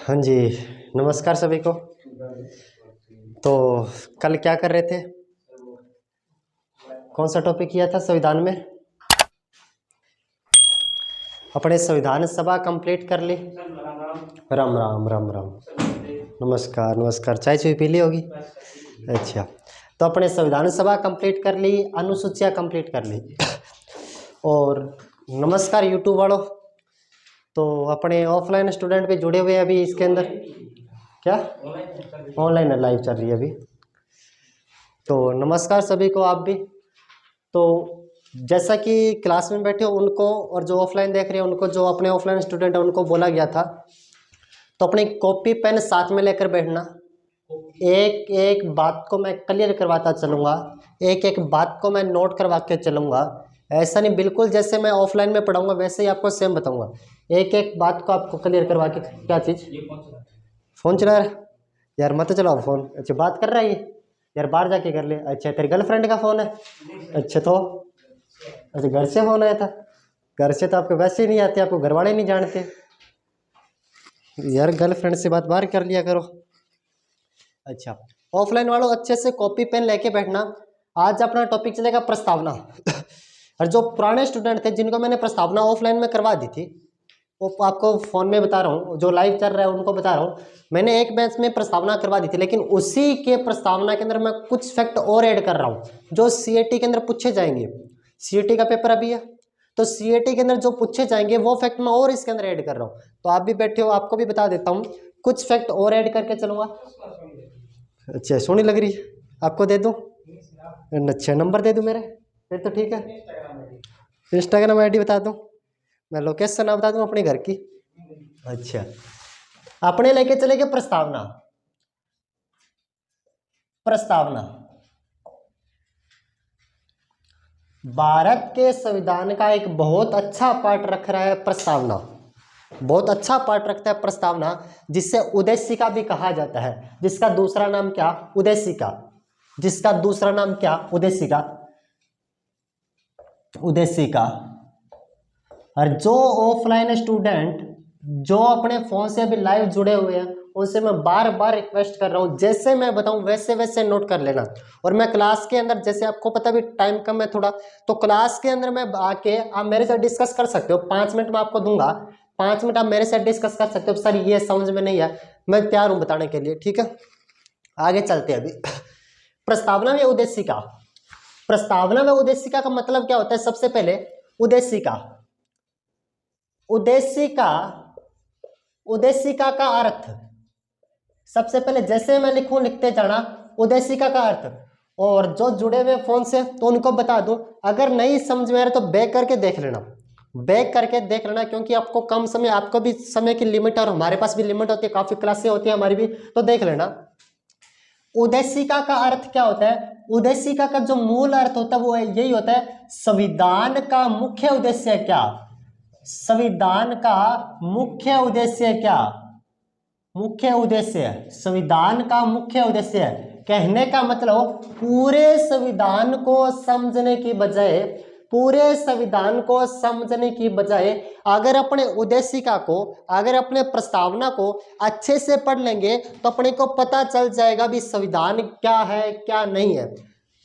हाँ जी, नमस्कार सभी को। तो कल क्या कर रहे थे? कौन सा टॉपिक किया था संविधान में? अपने संविधान सभा कंप्लीट कर ली। राम राम राम राम। नमस्कार नमस्कार। चाय चुई पी ली होगी। अच्छा, तो अपने संविधान सभा कंप्लीट कर ली, अनुसूचियाँ कंप्लीट कर ली। और नमस्कार यूट्यूब वालों। तो अपने ऑफलाइन स्टूडेंट भी जुड़े हुए हैं अभी इसके अंदर। क्या ऑनलाइन लाइव चल रही है अभी? तो नमस्कार सभी को। आप भी तो जैसा कि क्लास में बैठे हो उनको, और जो ऑफलाइन देख रहे हैं उनको, जो अपने ऑफलाइन स्टूडेंट है उनको बोला गया था तो अपनी कॉपी पेन साथ में लेकर बैठना। एक एक बात को मैं क्लियर करवाता चलूँगा, एक एक बात को मैं नोट करवा के चलूँगा। ऐसा नहीं बिल्कुल जैसे मैं ऑफलाइन में पढ़ाऊँगा वैसे ही आपको सेम बताऊँगा। एक एक बात को आपको क्लियर करवा के। क्या चीज़? फ़ोन चला रहा है यार? मत चलाओ फ़ोन। अच्छा, बात कर रहा है ये यार? बाहर जाके कर ले। अच्छा, तेरी गर्लफ्रेंड का फ़ोन है? अच्छा, तो अच्छा घर से फ़ोन आया था? घर से तो आपको वैसे ही नहीं आते, आपको घर वाले नहीं जानते यार। गर्लफ्रेंड से बात बाहर कर लिया करो। अच्छा, ऑफलाइन वालों अच्छे से कॉपी पेन लेके बैठना। आज अपना टॉपिक चलेगा प्रस्तावना। और जो पुराने स्टूडेंट थे जिनको मैंने प्रस्तावना ऑफलाइन में करवा दी थी, वो आपको फ़ोन में बता रहा हूँ, जो लाइव चल रहा है उनको बता रहा हूँ। मैंने एक बैच में प्रस्तावना करवा दी थी, लेकिन उसी के प्रस्तावना के अंदर मैं कुछ फैक्ट और ऐड कर रहा हूँ जो सीएटी के अंदर पूछे जाएंगे। सीएटी का पेपर अभी है, तो सीएटी के अंदर जो पूछे जाएंगे वो फैक्ट मैं और इसके अंदर ऐड कर रहा हूँ। तो आप भी बैठे हो, आपको भी बता देता हूँ, कुछ फैक्ट और ऐड करके चलूँगा। अच्छा, सोनी लग रही है, आपको दे दूँ? अच्छा, नंबर दे दूँ मेरे? फिर तो ठीक है। इंस्टाग्राम आईडी बता दूँ? मैं लोकेशन आप बता दूँ अपने घर की? अच्छा, अपने लेके चलेंगे प्रस्तावना। प्रस्तावना भारत के संविधान का एक बहुत अच्छा पार्ट रख रहा है प्रस्तावना। बहुत अच्छा पार्ट रखता है प्रस्तावना, जिससे उद्देशिका भी कहा जाता है। जिसका दूसरा नाम क्या? उद्देशिका। जिसका दूसरा नाम क्या? उद्देशिका। उद्देशिका। और जो ऑफलाइन स्टूडेंट जो अपने फोन से अभी लाइव जुड़े हुए हैं उनसे मैं बार बार रिक्वेस्ट कर रहा हूँ, जैसे मैं बताऊँ वैसे वैसे नोट कर लेना। और मैं क्लास के अंदर, जैसे आपको पता भी टाइम कम है थोड़ा, तो क्लास के अंदर मैं आके आप मेरे साथ डिस्कस कर सकते हो। 5 मिनट मैं आपको दूंगा, 5 मिनट आप मेरे साथ डिस्कस कर सकते हो। सर ये समझ में नहीं है, मैं तैयार हूँ बताने के लिए। ठीक है, आगे चलते हैं अभी। प्रस्तावना में उद्देशिका। प्रस्तावना में उद्देशिका का मतलब क्या होता है? सबसे पहले उद्देशिका। उद्देशिका, उद्देशिका का अर्थ सबसे पहले जैसे मैं लिखूं लिखते जाना उद्देशिका का अर्थ। और जो जुड़े हुए फोन से तो उनको बता दूं, अगर नहीं समझ में आ रहा तो बैक करके देख लेना, बैक करके देख लेना, क्योंकि आपको कम समय, आपको भी समय की लिमिट और हमारे पास भी लिमिट होती है, काफी क्लासें होती है हमारी भी, तो देख लेना। उद्देशिका का अर्थ क्या होता है? उद्देशिका का जो मूल अर्थ होता है वो यही होता है, संविधान का मुख्य उद्देश्य क्या? संविधान का मुख्य उद्देश्य क्या? मुख्य उद्देश्य, संविधान का मुख्य उद्देश्य है। कहने का मतलब पूरे संविधान को समझने की बजाय, पूरे संविधान को समझने की बजाय अगर अपने उद्देशिका को, अगर अपने प्रस्तावना को अच्छे से पढ़ लेंगे तो अपने को पता चल जाएगा भी संविधान क्या है क्या नहीं है।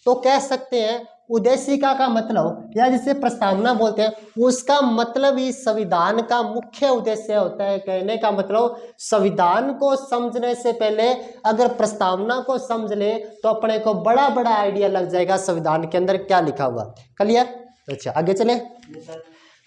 तो कह सकते हैं उद्देशिका का मतलब, या जिसे प्रस्तावना बोलते हैं, उसका मतलब ही संविधान का मुख्य उद्देश्य होता है। कहने का मतलब संविधान को समझने से पहले अगर प्रस्तावना को समझ ले तो अपने को बड़ा बड़ा आइडिया लग जाएगा संविधान के अंदर क्या लिखा हुआ। क्लियर? अच्छा, आगे चले।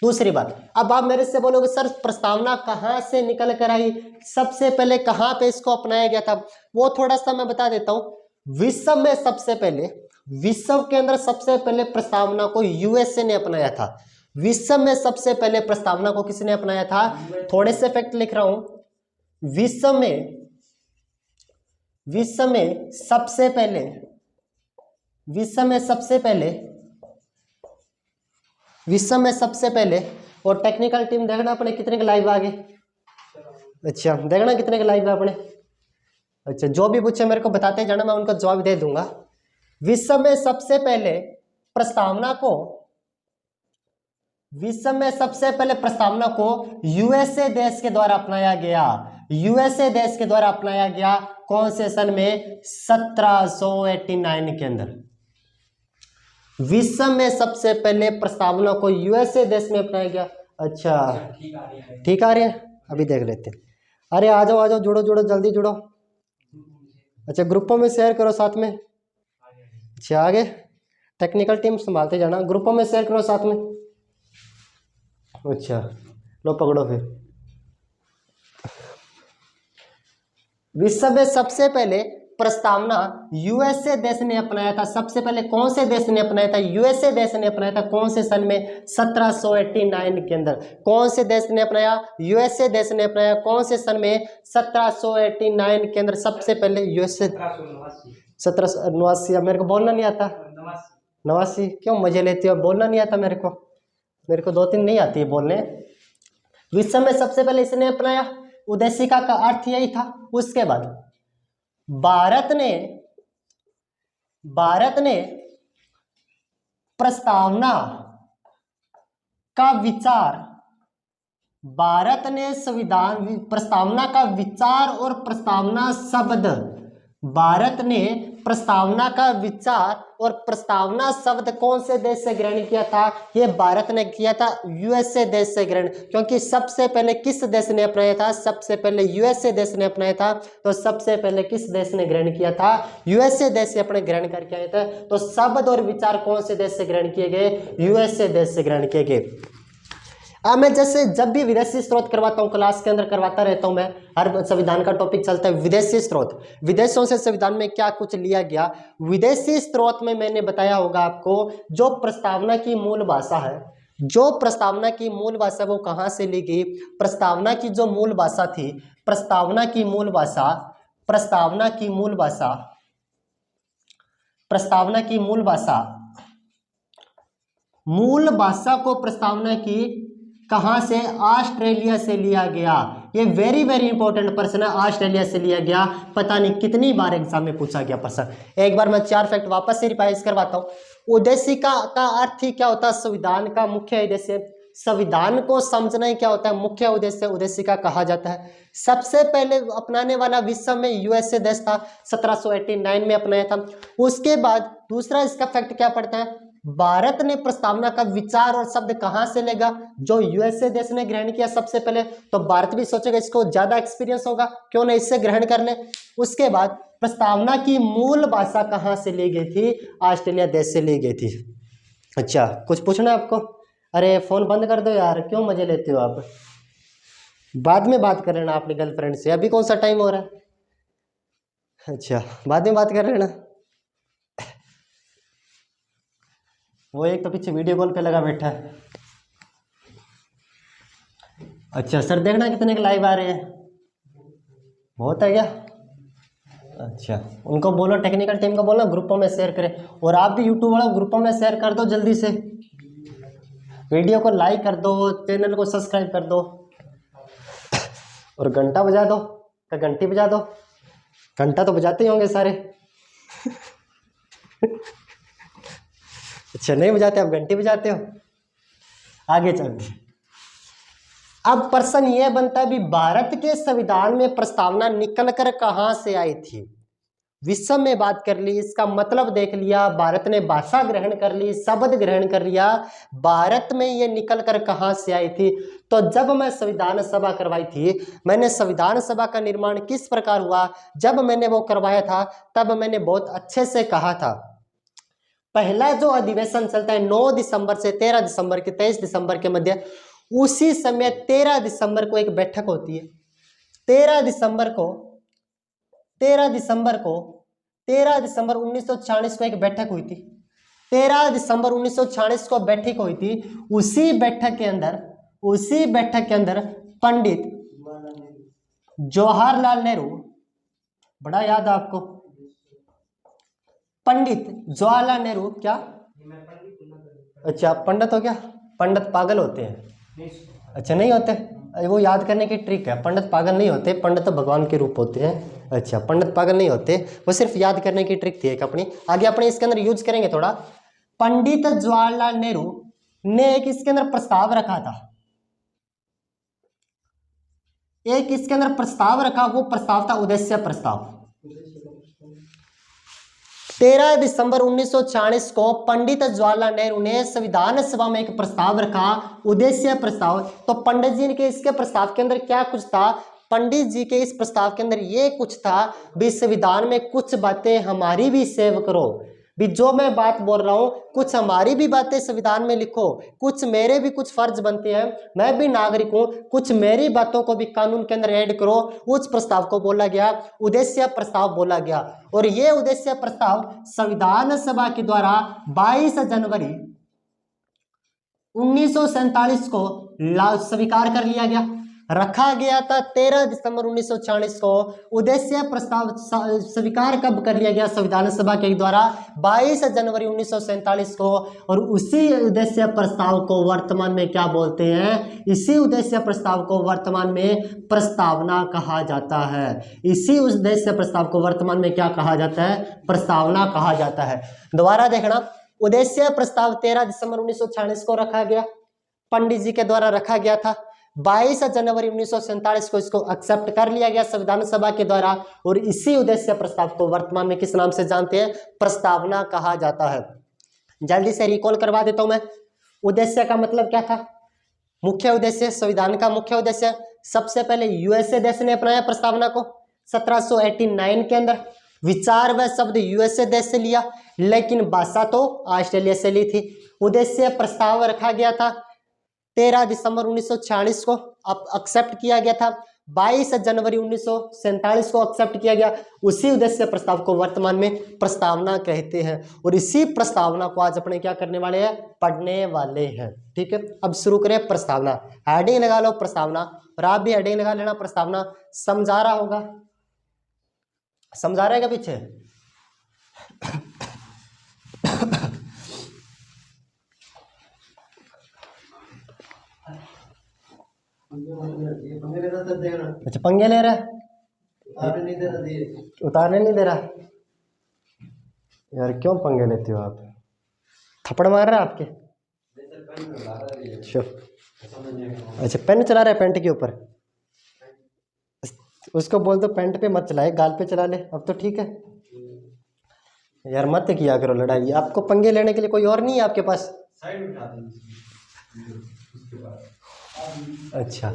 दूसरी बात, अब आप मेरे से बोलोगे सर प्रस्तावना कहाँ से निकल कर आई, सबसे पहले कहाँ पे इसको अपनाया गया था, वो थोड़ा सा मैं बता देता हूँ। विश्व में सबसे पहले, विश्व के अंदर सबसे पहले प्रस्तावना को यूएसए ने अपनाया था। विश्व में सबसे पहले प्रस्तावना को किसने अपनाया था? थोड़े से फैक्ट लिख रहा हूं। विश्व में, विश्व में सबसे पहले, विश्व में सबसे पहले, विश्व में सबसे पहले, और टेक्निकल टीम देखना अपने कितने के लाइव आगे। अच्छा, देखना कितने के लाइव है अपने। अच्छा, जो भी पूछे मेरे को बताते जाना, मैं उनका जवाब दे दूंगा। विश्व में सबसे पहले प्रस्तावना को, विश्व में सबसे पहले प्रस्तावना को यूएसए देश के द्वारा अपनाया गया। यूएसए देश के द्वारा अपनाया गया कौन से सन में? 1789 के अंदर। विश्व में सबसे पहले प्रस्तावना को यूएसए देश में अपनाया गया। अच्छा ठीक आ रही है, अभी देख लेते हैं। अरे आ जाओ जुड़ो जुड़ो जल्दी जुड़ो। अच्छा ग्रुपों में शेयर करो साथ में। अच्छा आगे टेक्निकल टीम संभालते जाना, ग्रुपों में शेयर करो साथ में। अच्छा लो पकड़ो फिर। विश्व में सबसे पहले प्रस्तावना यूएसए देश ने अपनाया था। सबसे पहले कौन से देश ने अपनाया था? यूएसए देश ने अपनाया था। कौन से सन में? 1789 के अंदर। कौन से देश ने अपनाया? यूएसए देश ने अपनाया। कौन से सन में? 1789 के अंदर सबसे पहले यूएसए। 1789। मेरे को बोलना नहीं आता। 89 क्यों मजे लेती हो? बोलना नहीं आता मेरे को 2-3 नहीं आती है बोलने। विश्व में सबसे पहले इसने अपनाया। उद्देशिका का अर्थ यही था। उसके बाद भारत ने प्रस्तावना का विचार, भारत ने संविधान प्रस्तावना का विचार और प्रस्तावना शब्द, भारत ने प्रस्तावना का विचार और प्रस्तावना शब्द कौन से देश से ग्रहण किया था? ये भारत ने किया था यूएसए देश से ग्रहण। क्योंकि सबसे पहले किस देश ने अपनाया था? सबसे पहले यूएसए देश ने अपनाया था। तो सबसे पहले किस देश ने ग्रहण किया था? यूएसए देश से अपने ग्रहण करके आए थे। तो शब्द और विचार कौन से देश से ग्रहण किए गए? यूएसए देश से ग्रहण किए गए। अब मैं जैसे जब भी विदेशी स्रोत करवाता हूँ, क्लास के अंदर करवाता रहता हूँ मैं, हर संविधान का टॉपिक चलता है विदेशी स्रोत। विदेशों से संविधान में क्या कुछ लिया गया? विदेशी स्रोत में मैंने बताया होगा आपको, जो प्रस्तावना की मूल भाषा है, जो प्रस्तावना की मूल भाषा वो कहाँ से ली गई? प्रस्तावना की जो मूल भाषा थी, प्रस्तावना की मूल भाषा, प्रस्तावना की मूल भाषा, प्रस्तावना की मूल भाषा, मूल भाषा को प्रस्तावना की कहां से? ऑस्ट्रेलिया से लिया गया। ये वेरी वेरी इंपॉर्टेंट प्रश्न है, ऑस्ट्रेलिया से लिया गया। पता नहीं कितनी बार एग्जाम में पूछा गया प्रश्न। एक बार मैं 4 फैक्ट वापस से रिवाइज करवाता हूं। उद्देशिका का अर्थ ही क्या होता है? संविधान का मुख्य उद्देश्य। संविधान को समझना ही क्या होता है? मुख्य उद्देश्य उद्देशिका कहा जाता है। सबसे पहले अपनाने वाला विश्व में यूएसए देश था, 1789 में अपनाया था। उसके बाद दूसरा इसका फैक्ट क्या पड़ता है? भारत ने प्रस्तावना का विचार और शब्द कहां से लेगा? जो यूएसए देश ने ग्रहण किया सबसे पहले। तो भारत भी सोचेगा इसको ज्यादा एक्सपीरियंस होगा, क्यों ना इससे ग्रहण कर ले। उसके बाद प्रस्तावना की मूल भाषा कहां से ली गई थी? ऑस्ट्रेलिया देश से ली गई थी। अच्छा कुछ पूछना है आपको? अरे फोन बंद कर दो यार, क्यों मजे लेते हो आप? बाद में बात कर लेना अपनी गर्लफ्रेंड से। अभी कौन सा टाइम हो रहा है? अच्छा बाद में बात कर लेना। वो एक तो पीछे वीडियो कॉल पे लगा बैठा है। अच्छा सर देखना कितने के लाइव आ रहे हैं? बहुत है क्या? अच्छा उनको बोलो, टेक्निकल टीम को बोलो ग्रुपों में शेयर करें। और आप भी यूट्यूब वालों ग्रुपों में शेयर कर दो जल्दी से। वीडियो को लाइक कर दो, चैनल को सब्सक्राइब कर दो और घंटा बजा दो। क्या घंटी बजा दो? घंटा तो बजाते ही होंगे सारे। अच्छा नहीं बजाते, आप घंटी बजाते हो। आगे चलते। अब प्रश्न यह बनता है भी भारत के संविधान में प्रस्तावना निकलकर कहां से आई थी? विश्व में बात कर ली, इसका मतलब देख लिया, भारत ने भाषा ग्रहण कर ली, शब्द ग्रहण कर लिया, भारत में ये निकलकर कहां से आई थी? तो जब मैं संविधान सभा करवाई थी, मैंने संविधान सभा का निर्माण किस प्रकार हुआ, जब मैंने वो करवाया था तब मैंने बहुत अच्छे से कहा था। पहला जो अधिवेशन चलता है 9 दिसंबर से 13 दिसंबर के 23 दिसंबर के मध्य, उसी समय 13 दिसंबर को एक बैठक होती है। 13 दिसंबर 1946 को एक बैठक हुई थी। 13 दिसंबर 1946 को बैठक हुई थी। उसी बैठक के अंदर पंडित जवाहरलाल नेहरू, बड़ा याद है आपको, पंडित जवाहरलाल नेहरू क्या? अच्छा पंडित हो क्या? पंडित पागल होते हैं? अच्छा नहीं होते, वो याद करने की ट्रिक है। पंडित पागल नहीं होते, पंडित तो भगवान के रूप होते हैं। अच्छा पंडित पागल नहीं होते, वो सिर्फ याद करने की ट्रिक थी एक अपनी। आगे अपने इसके अंदर यूज करेंगे थोड़ा। पंडित जवाहरलाल नेहरू ने एक इसके अंदर प्रस्ताव रखा था। एक इसके अंदर प्रस्ताव रखा, वो प्रस्ताव था उद्देश्य प्रस्ताव। 13 दिसंबर 1940 को पंडित जवाहरलाल नेहरू ने संविधान सभा में एक प्रस्ताव रखा, उद्देश्य प्रस्ताव। तो पंडित जी के इसके प्रस्ताव के अंदर क्या कुछ था? पंडित जी के इस प्रस्ताव के अंदर ये कुछ था भी संविधान में कुछ बातें हमारी भी सेव करो, भी जो मैं बात बोल रहा हूं कुछ हमारी भी बातें संविधान में लिखो, कुछ मेरे भी कुछ फर्ज बनते हैं, मैं भी नागरिक हूं, कुछ मेरी बातों को भी कानून के अंदर ऐड करो। उस प्रस्ताव को बोला गया उद्देश्य प्रस्ताव बोला गया। और ये उद्देश्य प्रस्ताव संविधान सभा के द्वारा 22 जनवरी 1947 को स्वीकार कर लिया गया। रखा गया था 13 दिसंबर 1940 को। उद्देश्य प्रस्ताव स्वीकार कब कर लिया गया संविधान सभा के द्वारा? 22 जनवरी 1947 को। और उसी उद्देश्य प्रस्ताव को वर्तमान में क्या बोलते हैं? इसी उद्देश्य प्रस्ताव को वर्तमान में प्रस्तावना कहा जाता है। इसी उद्देश्य प्रस्ताव को वर्तमान में क्या कहा जाता है? प्रस्तावना कहा जाता है। दोबारा देखना, उद्देश्य प्रस्ताव 13 दिसंबर 1946 को रखा गया, पंडित जी के द्वारा रखा गया था। 22 जनवरी 1947 को इसको एक्सेप्ट कर लिया गया संविधान सभा के द्वारा। और इसी उद्देश्य प्रस्ताव को वर्तमान में किस नाम से जानते हैं? प्रस्तावना कहा जाता है। जल्दी से रिकॉल करवा देता हूं मैं। उद्देश्य का मतलब क्या था? मुख्य उद्देश्य, संविधान का मुख्य उद्देश्य। सबसे पहले यूएसए देश ने अपनाया प्रस्तावना को 1789 के अंदर। विचार व शब्द यूएसए देश से लिया, लेकिन भाषा तो ऑस्ट्रेलिया से ली थी। उद्देश्य प्रस्ताव रखा गया था 13 दिसंबर 1946 को, अब एक्सेप्ट किया गया था। 22 जनवरी 1947 को एक्सेप्ट किया गया। उसी उद्देश्य प्रस्ताव को वर्तमान में प्रस्तावना कहते हैं। और इसी प्रस्तावना को आज अपने क्या करने वाले हैं? पढ़ने वाले हैं। ठीक है, अब शुरू करें प्रस्तावना। हेडिंग लगा लो प्रस्तावना, और आप भी हेडिंग लगा लेना प्रस्तावना। समझा रहा होगा, समझा रहेगा पीछे? अच्छा, पंगे ले रहा है, उतारने नहीं दे रहा यार। क्यों पंगे लेते हो आप? थप्पड़ मार रहा है आपके? अच्छा, पेन चला रहा है पेंट के ऊपर। उसको बोल दो पेंट पे मत चलाए, गाल पे चला ले। अब तो ठीक है यार, मत किया करो लड़ाई। आपको पंगे लेने के लिए कोई और नहीं है आपके पास? अच्छा,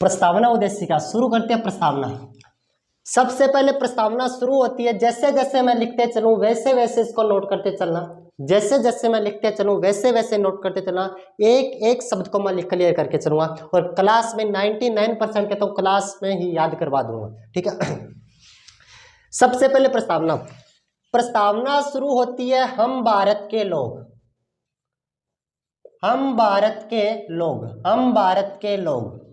प्रस्तावना उद्देश्य का शुरू करते हैं। प्रस्तावना सबसे पहले प्रस्तावना शुरू होती है, जैसे जैसे मैं लिखते चलूं वैसे वैसे इसको नोट करते चलना। जैसे जैसे मैं लिखते चलूं वैसे वैसे नोट करते चलना। एक एक शब्द को मैं क्लियर करके चलूंगा, और क्लास में 99% कहता हूं क्लास में ही याद करवा दूंगा। ठीक है, सबसे पहले प्रस्तावना। प्रस्तावना शुरू होती है हम भारत के लोग, हम भारत के लोग, हम भारत के लोग।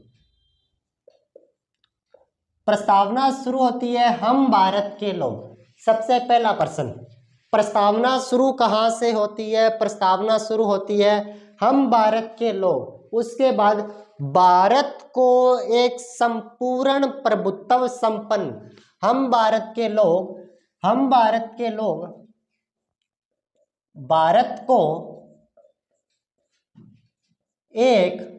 प्रस्तावना शुरू होती है हम भारत के लोग। सबसे पहला प्रश्न, प्रस्तावना शुरू कहां से होती है? प्रस्तावना शुरू होती है हम भारत के लोग। उसके बाद भारत को एक संपूर्ण प्रभुत्व संपन्न, हम भारत के लोग, हम भारत के लोग भारत को एक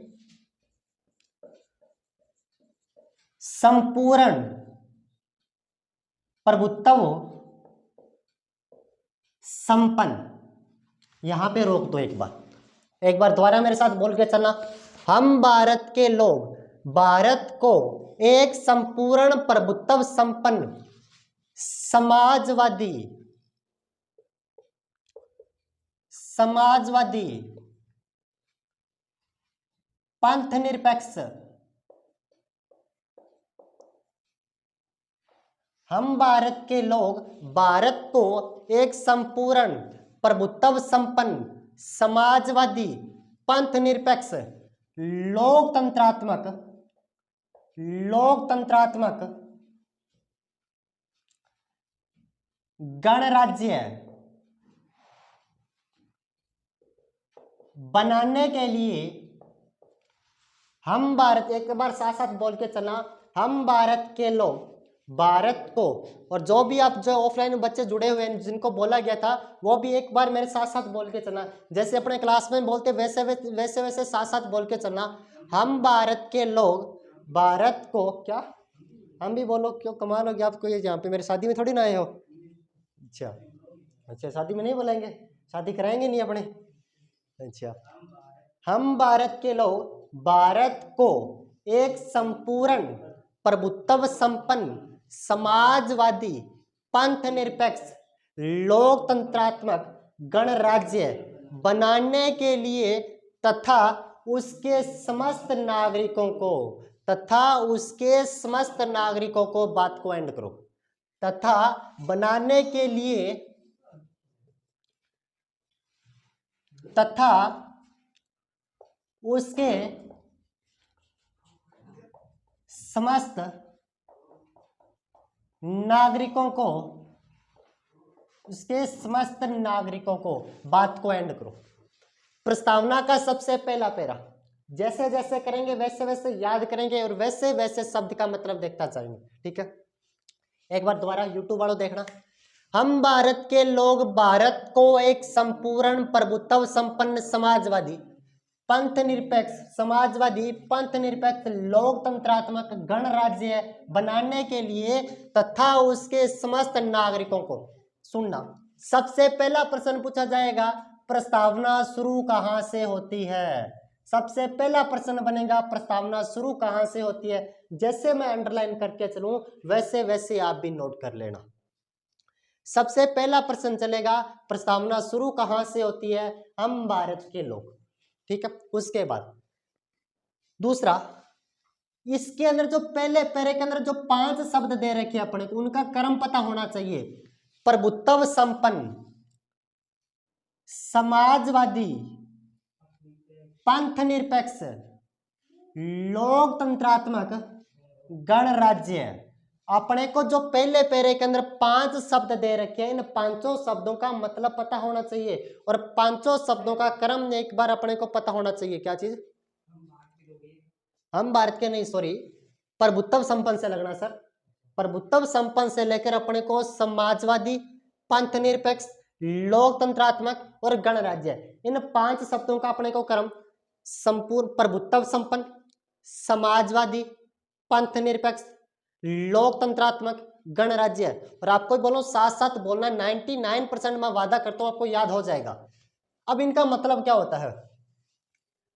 संपूर्ण प्रभुत्व संपन्न। यहां पे रोक दो एक बार दोबारा मेरे साथ बोल के चलना। हम भारत के लोग भारत को एक संपूर्ण प्रभुत्व संपन्न समाजवादी, समाजवादी पंथ निरपेक्ष, हम भारत के लोग भारत को एक संपूर्ण प्रभुत्व संपन्न समाजवादी पंथ निरपेक्ष लोकतंत्रात्मक, लोकतंत्रात्मक गणराज्य बनाने के लिए, हम भारत, एक बार साथ साथ बोल के चलना, हम भारत के लोग भारत को, और जो भी आप जो ऑफलाइन बच्चे जुड़े हुए हैं जिनको बोला गया था वो भी एक बार मेरे साथ साथ बोल के चलना, जैसे अपने क्लास में बोलते वैसे वैसे वैसे साथ साथ बोल के चलना। हम भारत के लोग भारत को क्या, हम भी बोलो, क्यों कमाल हो गया आपको, ये यहाँ पे मेरे शादी में थोड़ी ना आए हो। अच्छा अच्छा, शादी में नहीं बोलेंगे, शादी कराएंगे नहीं अपने। अच्छा, हम भारत के लोग भारत को एक संपूर्ण प्रभुत्व संपन्न समाजवादी पंथ निरपेक्ष लोकतंत्रात्मक गणराज्य बनाने के लिए तथा उसके समस्त नागरिकों को बात को एंड करो, तथा बनाने के लिए तथा उसके समस्त नागरिकों को बात को एंड करो। प्रस्तावना का सबसे पहला पैरा, जैसे जैसे करेंगे वैसे वैसे याद करेंगे और वैसे वैसे शब्द का मतलब देखता जाएंगे। ठीक है, एक बार दोबारा यूट्यूब वालों देखना। हम भारत के लोग भारत को एक संपूर्ण प्रभुत्व संपन्न समाजवादी पंथ निरपेक्ष लोकतंत्रात्मक गणराज्य बनाने के लिए तथा उसके समस्त नागरिकों को सुनना। सबसे पहला प्रश्न पूछा जाएगा, प्रस्तावना शुरू कहां से होती है। सबसे पहला प्रश्न बनेगा, प्रस्तावना शुरू कहां से होती है। जैसे मैं अंडरलाइन करके चलूं वैसे वैसे आप भी नोट कर लेना। सबसे पहला प्रश्न चलेगा, प्रस्तावना शुरू कहां से होती है, हम भारत के लोग। ठीक है, उसके बाद दूसरा, इसके अंदर जो पहले पैरे के अंदर जो 5 शब्द दे रखे अपने को उनका क्रम पता होना चाहिए। प्रभुत्व संपन्न समाजवादी पंथ निरपेक्ष लोकतंत्रात्मक गणराज्य। अपने को जो पहले पैरे के अंदर 5 शब्द दे रखे हैं, इन 5 शब्दों का मतलब पता होना चाहिए और 5 शब्दों का क्रम एक बार अपने को पता होना चाहिए। क्या चीज, हम भारत के नहीं, सॉरी, प्रभुत्व संपन्न से लगना सर। प्रभुत्व संपन्न से लेकर अपने को समाजवादी पंथ निरपेक्ष लोकतंत्रात्मक और गणराज्य, इन 5 शब्दों का अपने को क्रम संपूर्ण प्रभुत्व संपन्न समाजवादी पंथ निरपेक्ष लोकतंत्रात्मक गणराज्य। और आपको बोलो साथ साथ बोलना, 99% मैं वादा करता हूं आपको याद हो जाएगा। अब इनका मतलब क्या होता है,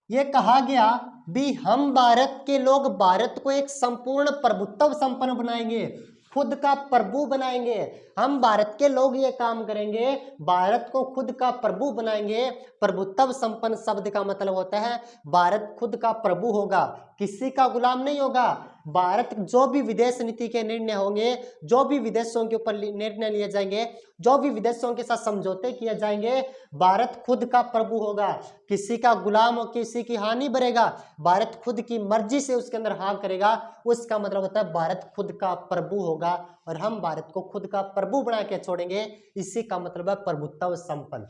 ये कहा गया भी हम भारत के लोग भारत को एक संपूर्ण प्रभुत्व संपन्न बनाएंगे, खुद का प्रभु बनाएंगे। हम भारत के लोग ये काम करेंगे, भारत को खुद का प्रभु बनाएंगे। प्रभुत्व संपन्न शब्द का मतलब होता है भारत खुद का प्रभु होगा, किसी का गुलाम नहीं होगा। भारत जो भी विदेश नीति के निर्णय होंगे, जो भी विदेशों के ऊपर निर्णय लिए जाएंगे, जो भी विदेशों के साथ समझौते किए जाएंगे, भारत खुद का प्रभु होगा, किसी का गुलाम हो, किसी की हानि भरेगा, भारत खुद की मर्जी से उसके अंदर हाँ करेगा। उसका मतलब होता है भारत खुद का प्रभु होगा और हम भारत को खुद का प्रभु बना के छोड़ेंगे। इसी का मतलब है प्रभुत्व संपन्न।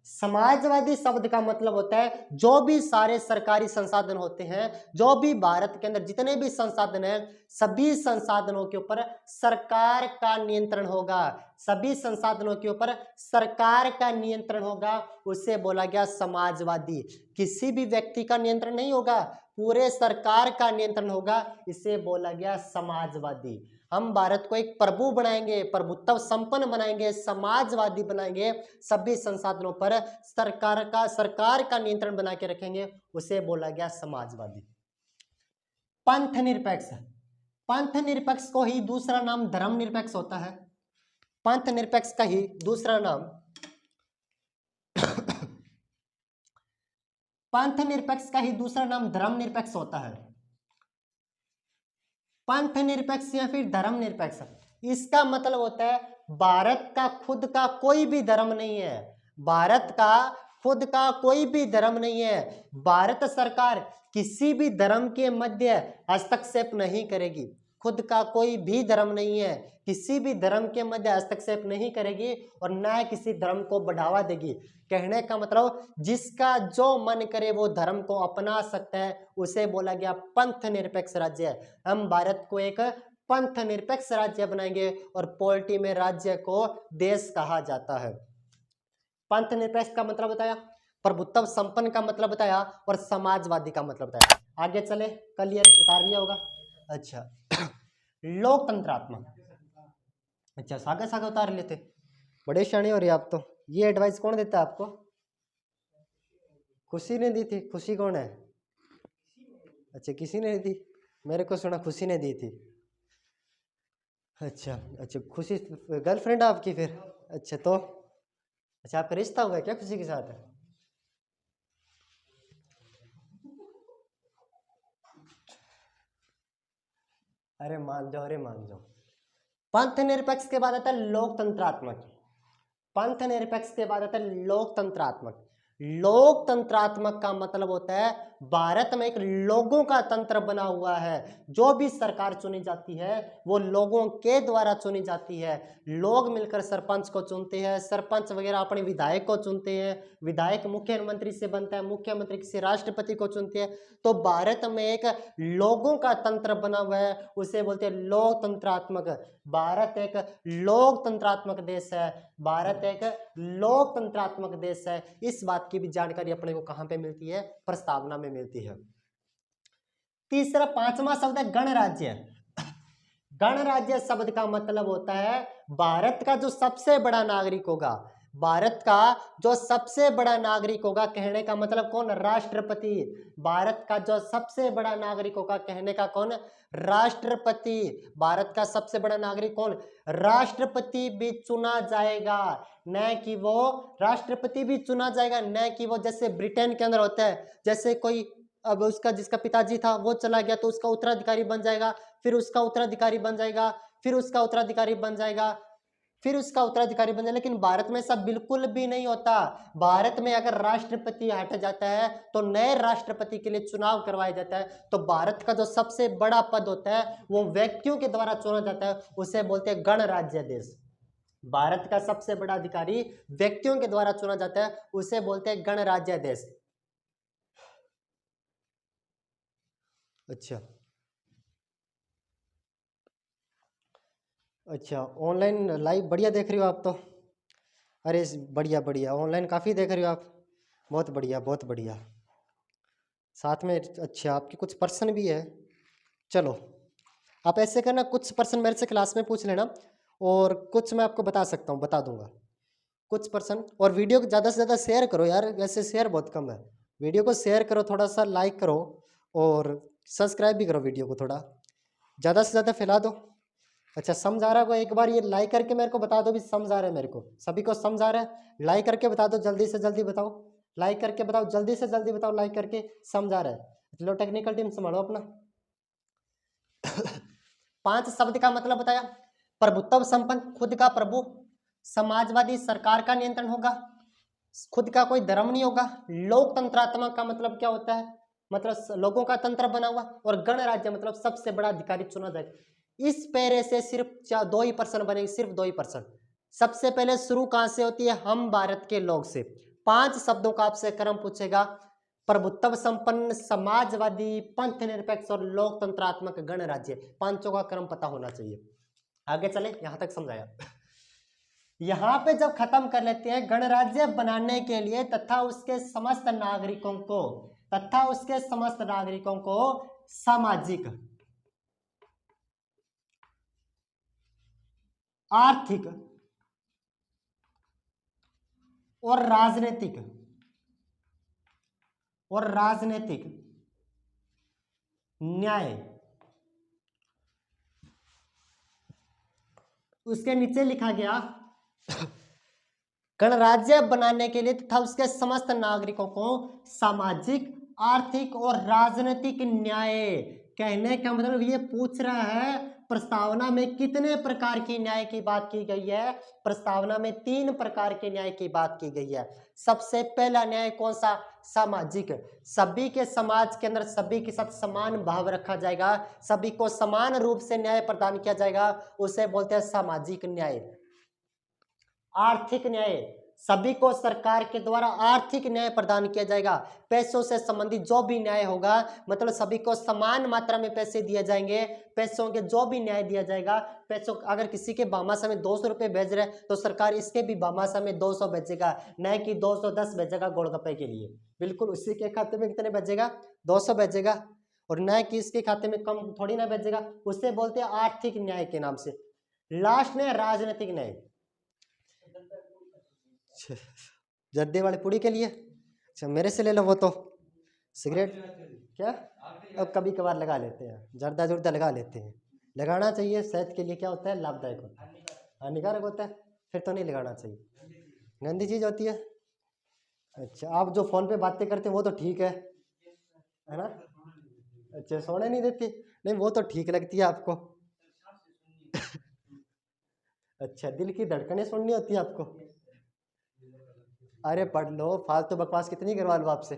समाजवादी शब्द का मतलब होता है जो भी सारे सरकारी संसाधन होते हैं, जो भी भारत के अंदर जितने भी संसाधन हैं, सभी संसाधनों के ऊपर सरकार का नियंत्रण होगा। सभी संसाधनों के ऊपर सरकार का नियंत्रण होगा, उसे बोला गया समाजवादी। किसी भी व्यक्ति का नियंत्रण नहीं होगा, पूरे सरकार का नियंत्रण होगा, इसे बोला गया समाजवादी। हम भारत को एक प्रभु बनाएंगे, प्रभुत्व संपन्न बनाएंगे, समाजवादी बनाएंगे, सभी संसाधनों पर सरकार का नियंत्रण बना के रखेंगे, उसे बोला गया समाजवादी। पंथ निरपेक्ष को ही दूसरा नाम धर्मनिरपेक्ष होता है। पंथ निरपेक्ष का ही दूसरा नाम धर्मनिरपेक्ष होता है। पंथ निरपेक्ष या फिर धर्मनिरपेक्ष, इसका मतलब होता है भारत का खुद का कोई भी धर्म नहीं है। भारत का खुद का कोई भी धर्म नहीं है। भारत सरकार किसी भी धर्म के मध्य हस्तक्षेप नहीं करेगी। खुद का कोई भी धर्म नहीं है, किसी भी धर्म के मध्य हस्तक्षेप नहीं करेगी और न किसी धर्म को बढ़ावा देगी। कहने का मतलब जिसका जो मन करे वो धर्म को अपना सकता है, उसे बोला गया पंथ निरपेक्ष राज्य। हम भारत को एक पंथ निरपेक्ष राज्य बनाएंगे और पॉलिटी में राज्य को देश कहा जाता है। पंथ निरपेक्ष का मतलब बताया, प्रभुत्व संपन्न का मतलब बताया और समाजवादी का मतलब बताया। आगे चले, क्लियर उतार लिया होगा। अच्छा लोकतंत्रात्मक, अच्छा सागे सागे उतार लेते, बड़े शाणे हो रहे आप तो। ये एडवाइस कौन देता है आपको? खुशी ने दी थी। खुशी कौन है? अच्छा किसी ने दी, मेरे को सुना खुशी ने दी थी। अच्छा अच्छा, खुशी गर्लफ्रेंड आपकी फिर? अच्छा तो अच्छा आपका रिश्ता हुआ क्या खुशी के साथ? अरे मान जाओ, अरे मान जाओ। पंथ निरपेक्ष के बाद आता है लोकतंत्रात्मक। पंथ निरपेक्ष के बाद आता है लोकतंत्रात्मक। लोकतंत्रात्मक का मतलब होता है भारत में एक लोगों का तंत्र बना हुआ है। जो भी सरकार चुनी जाती है वो लोगों के द्वारा चुनी जाती है। लोग मिलकर सरपंच को चुनते हैं, सरपंच वगैरह अपने विधायक को चुनते हैं, विधायक मुख्यमंत्री से बनता है, मुख्यमंत्री किसी राष्ट्रपति को चुनते हैं। तो भारत में एक लोगों का तंत्र बना हुआ है, उसे बोलते हैं लोकतंत्रात्मक। भारत एक लोकतंत्रात्मक देश है, भारत एक लोकतंत्रात्मक देश है। इस बात की भी जानकारी अपने को कहां पे मिलती है? प्रस्तावना में मिलती है। तीसरा पांचवा शब्द है गणराज्य। गणराज्य शब्द का मतलब होता है भारत का जो सबसे बड़ा नागरिक होगा, भारत का जो सबसे बड़ा नागरिक होगा, कहने का मतलब कौन? राष्ट्रपति। भारत का जो सबसे बड़ा नागरिक होगा, कहने का कौन? राष्ट्रपति। भारत का सबसे बड़ा नागरिक कौन? राष्ट्रपति भी चुना जाएगा, न कि वो राष्ट्रपति भी चुना जाएगा, न कि वो जैसे ब्रिटेन के अंदर होता है, जैसे कोई अब उसका जिसका पिताजी था वो चला गया तो उसका उत्तराधिकारी बन जाएगा, फिर उसका उत्तराधिकारी बन जाएगा, फिर उसका उत्तराधिकारी बन जाएगा, फिर उसका उत्तराधिकारी बन जाएगा। लेकिन भारत में सब बिल्कुल भी नहीं होता। भारत में अगर राष्ट्रपति हट जाता है तो नए राष्ट्रपति के लिए चुनाव करवाया जाता है। तो भारत का जो सबसे बड़ा पद होता है वो व्यक्तियों के द्वारा चुना जाता है, उसे बोलते हैं गणराज्य देश। भारत का सबसे बड़ा अधिकारी व्यक्तियों के द्वारा चुना जाता है, उसे बोलते हैं गणराज्य देश। अच्छा अच्छा, ऑनलाइन लाइव बढ़िया देख रही हो आप तो। अरे बढ़िया बढ़िया, ऑनलाइन काफ़ी देख रही हो आप, बहुत बढ़िया बहुत बढ़िया। साथ में अच्छा आपके कुछ पर्सन भी है। चलो आप ऐसे करना, कुछ पर्सन मेरे से क्लास में पूछ लेना और कुछ मैं आपको बता सकता हूँ, बता दूंगा कुछ पर्सन। और वीडियो को ज़्यादा से ज़्यादा शेयर करो यार, वैसे शेयर बहुत कम है। वीडियो को शेयर करो, थोड़ा सा लाइक करो और सब्सक्राइब भी करो वीडियो को, थोड़ा ज़्यादा से ज़्यादा फैला दो। अच्छा समझ आ रहा है? एक बार ये लाइक करके मेरे को बता दो भी समझ आ रहा है मेरे को, सभी को समझ आ रहा है? लाइक करके बता दो, जल्दी से जल्दी बताओ, लाइक करके बताओ, जल्दी से जल्दी बताओ, लाइक करके समझ आ रहा है? चलो टेक्निकल टीम संभालो अपना। 5 शब्द का मतलब बताया, प्रभुत्व संपन्न, खुद का प्रभु, समाजवादी, सरकार का नियंत्रण होगा, खुद का कोई धर्म नहीं होगा, लोकतंत्रात्मक का मतलब क्या होता है? मतलब लोगों का तंत्र बना हुआ, और गणराज्य मतलब सबसे बड़ा अधिकारी चुना जाएगा। इस पैरे से सिर्फ 2% बनेंगे, सिर्फ 2%। सबसे पहले शुरू कहां से होती है? हम भारत के लोग से। 5 शब्दों का आपसे क्रम पूछेगा, प्रभुत्व संपन्न, समाजवादी, पंथ निरपेक्ष और लोकतंत्रात्मक गणराज्य। 5 का क्रम पता होना चाहिए। आगे चले, यहां तक समझाया। यहां पे जब खत्म कर लेते हैं, गणराज्य बनाने के लिए तथा उसके समस्त नागरिकों को सामाजिक, आर्थिक और राजनीतिक न्याय, उसके नीचे लिखा गया गणराज्य बनाने के लिए तथा उसके समस्त नागरिकों को सामाजिक, आर्थिक और राजनीतिक न्याय कहने का मतलब ये पूछ रहा है प्रस्तावना में कितने प्रकार की न्याय की बात की गई है। प्रस्तावना में 3 प्रकार के न्याय की बात की गई है। सबसे पहला न्याय कौन सा? सामाजिक। सभी के समाज के अंदर सभी के साथ समान भाव रखा जाएगा, सभी को समान रूप से न्याय प्रदान किया जाएगा, उसे बोलते हैं सामाजिक न्याय। आर्थिक न्याय, सभी को सरकार के द्वारा आर्थिक न्याय प्रदान किया जाएगा। पैसों से संबंधित जो भी न्याय होगा, मतलब सभी को समान मात्रा में पैसे दिए जाएंगे, पैसों के जो भी न्याय दिया जाएगा। पैसों, अगर किसी के भामाशाह में 200 रुपये भेज रहे तो सरकार इसके भी भामाशाह में 200 भेजेगा, न कि 210 भेजेगा गोलगप्पे के लिए। बिल्कुल उसी के खाते में कितने भेजेगा? 200 भेजेगा, और न कि इसके खाते में कम थोड़ी ना भेजेगा। उससे बोलते हैं आर्थिक न्याय के नाम से। लास्ट ने राजनीतिक न्याय, जर्दे वाली पुड़ी के लिए। अच्छा मेरे से ले लो वो तो। सिगरेट क्या अब कभी कभार लगा लेते हैं, जर्दा जुर्दा लगा लेते हैं। लगाना चाहिए, सेहत के लिए क्या होता है? लाभदायक होता है। हानिकारक होता है फिर तो नहीं लगाना चाहिए, गंदी चीज होती है। अच्छा आप जो फोन पे बातें करते हैं वो तो ठीक है ना? अच्छा सोने नहीं देती? नहीं वो तो ठीक लगती है आपको। अच्छा दिल की धड़कनें सुननी होती है आपको? अरे पढ़ लो, फालतू बकवास कितनी करवा लो आपसे।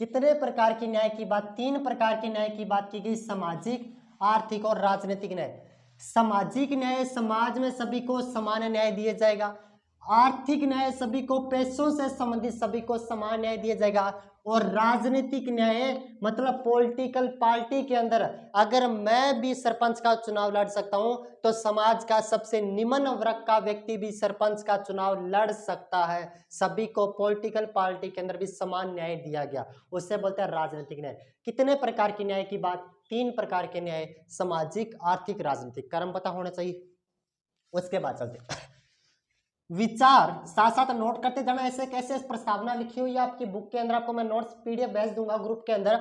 कितने प्रकार की न्याय की बात? 3 प्रकार के न्याय की बात की गई, सामाजिक, आर्थिक और राजनीतिक न्याय। सामाजिक न्याय, समाज में सभी को समान न्याय दिया जाएगा। आर्थिक न्याय, सभी को पैसों से संबंधित सभी को समान न्याय दिया जाएगा। और राजनीतिक न्याय मतलब पॉलिटिकल पार्टी के अंदर अगर मैं भी सरपंच का चुनाव लड़ सकता हूं तो समाज का सबसे निम्न वर्ग का व्यक्ति भी सरपंच का चुनाव लड़ सकता है। सभी को पॉलिटिकल पार्टी के अंदर भी समान न्याय दिया गया, उससे बोलते हैं राजनीतिक न्याय। कितने प्रकार की न्याय की बात? 3 प्रकार के न्याय, सामाजिक, आर्थिक, राजनीतिक। कर्म पता होना चाहिए। उसके बाद चलते विचार, साथ साथ नोट करते जाना। ऐसे कैसे प्रस्तावना लिखी हुई है आपकी बुक के अंदर, आपको मैं नोट्स पीडीएफ भेज दूंगा ग्रुप के अंदर।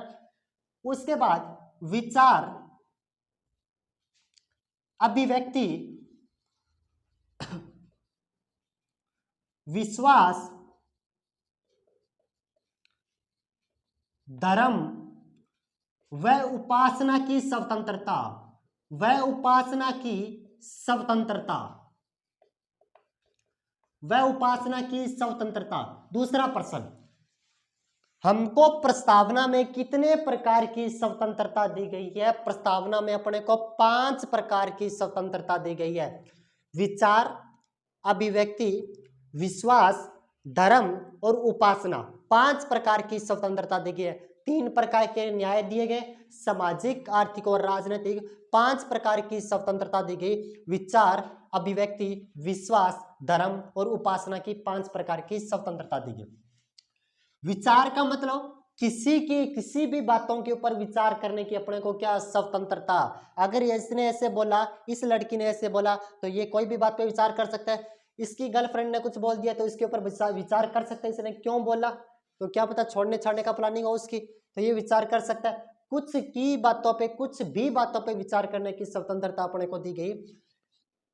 उसके बाद विचार, अभिव्यक्ति, विश्वास, धर्म व उपासना की स्वतंत्रता, व उपासना की स्वतंत्रता, व उपासना की स्वतंत्रता। दूसरा प्रश्न, हमको प्रस्तावना में कितने प्रकार की स्वतंत्रता दी गई है? प्रस्तावना में अपने को 5 प्रकार की स्वतंत्रता दी गई है। विचार, अभिव्यक्ति, विश्वास, धर्म और उपासना, 5 प्रकार की स्वतंत्रता दी गई है। 3 प्रकार के न्याय दिए गए, सामाजिक, आर्थिक और राजनीतिक। 5 प्रकार की स्वतंत्रता दी गई, विचार, अभिव्यक्ति, विश्वास, धर्म और उपासना की 5 प्रकार की स्वतंत्रता दी गई। विचार का मतलब किसी भी बातों के ऊपर विचार करने की अपने को क्या स्वतंत्रता। अगर इसने ऐसे बोला, इस लड़की ने ऐसे बोला, तो ये कोई भी बात पे विचार कर सकता है। इसकी गर्लफ्रेंड ने कुछ बोल दिया तो इसके ऊपर विचार कर सकता है, इसने क्यों बोला, तो क्या पता छोड़ने छाड़ने का प्लानिंग हो उसकी, तो ये विचार कर सकता है। कुछ की बातों पे, कुछ भी बातों पे विचार करने की स्वतंत्रता अपने को दी गई।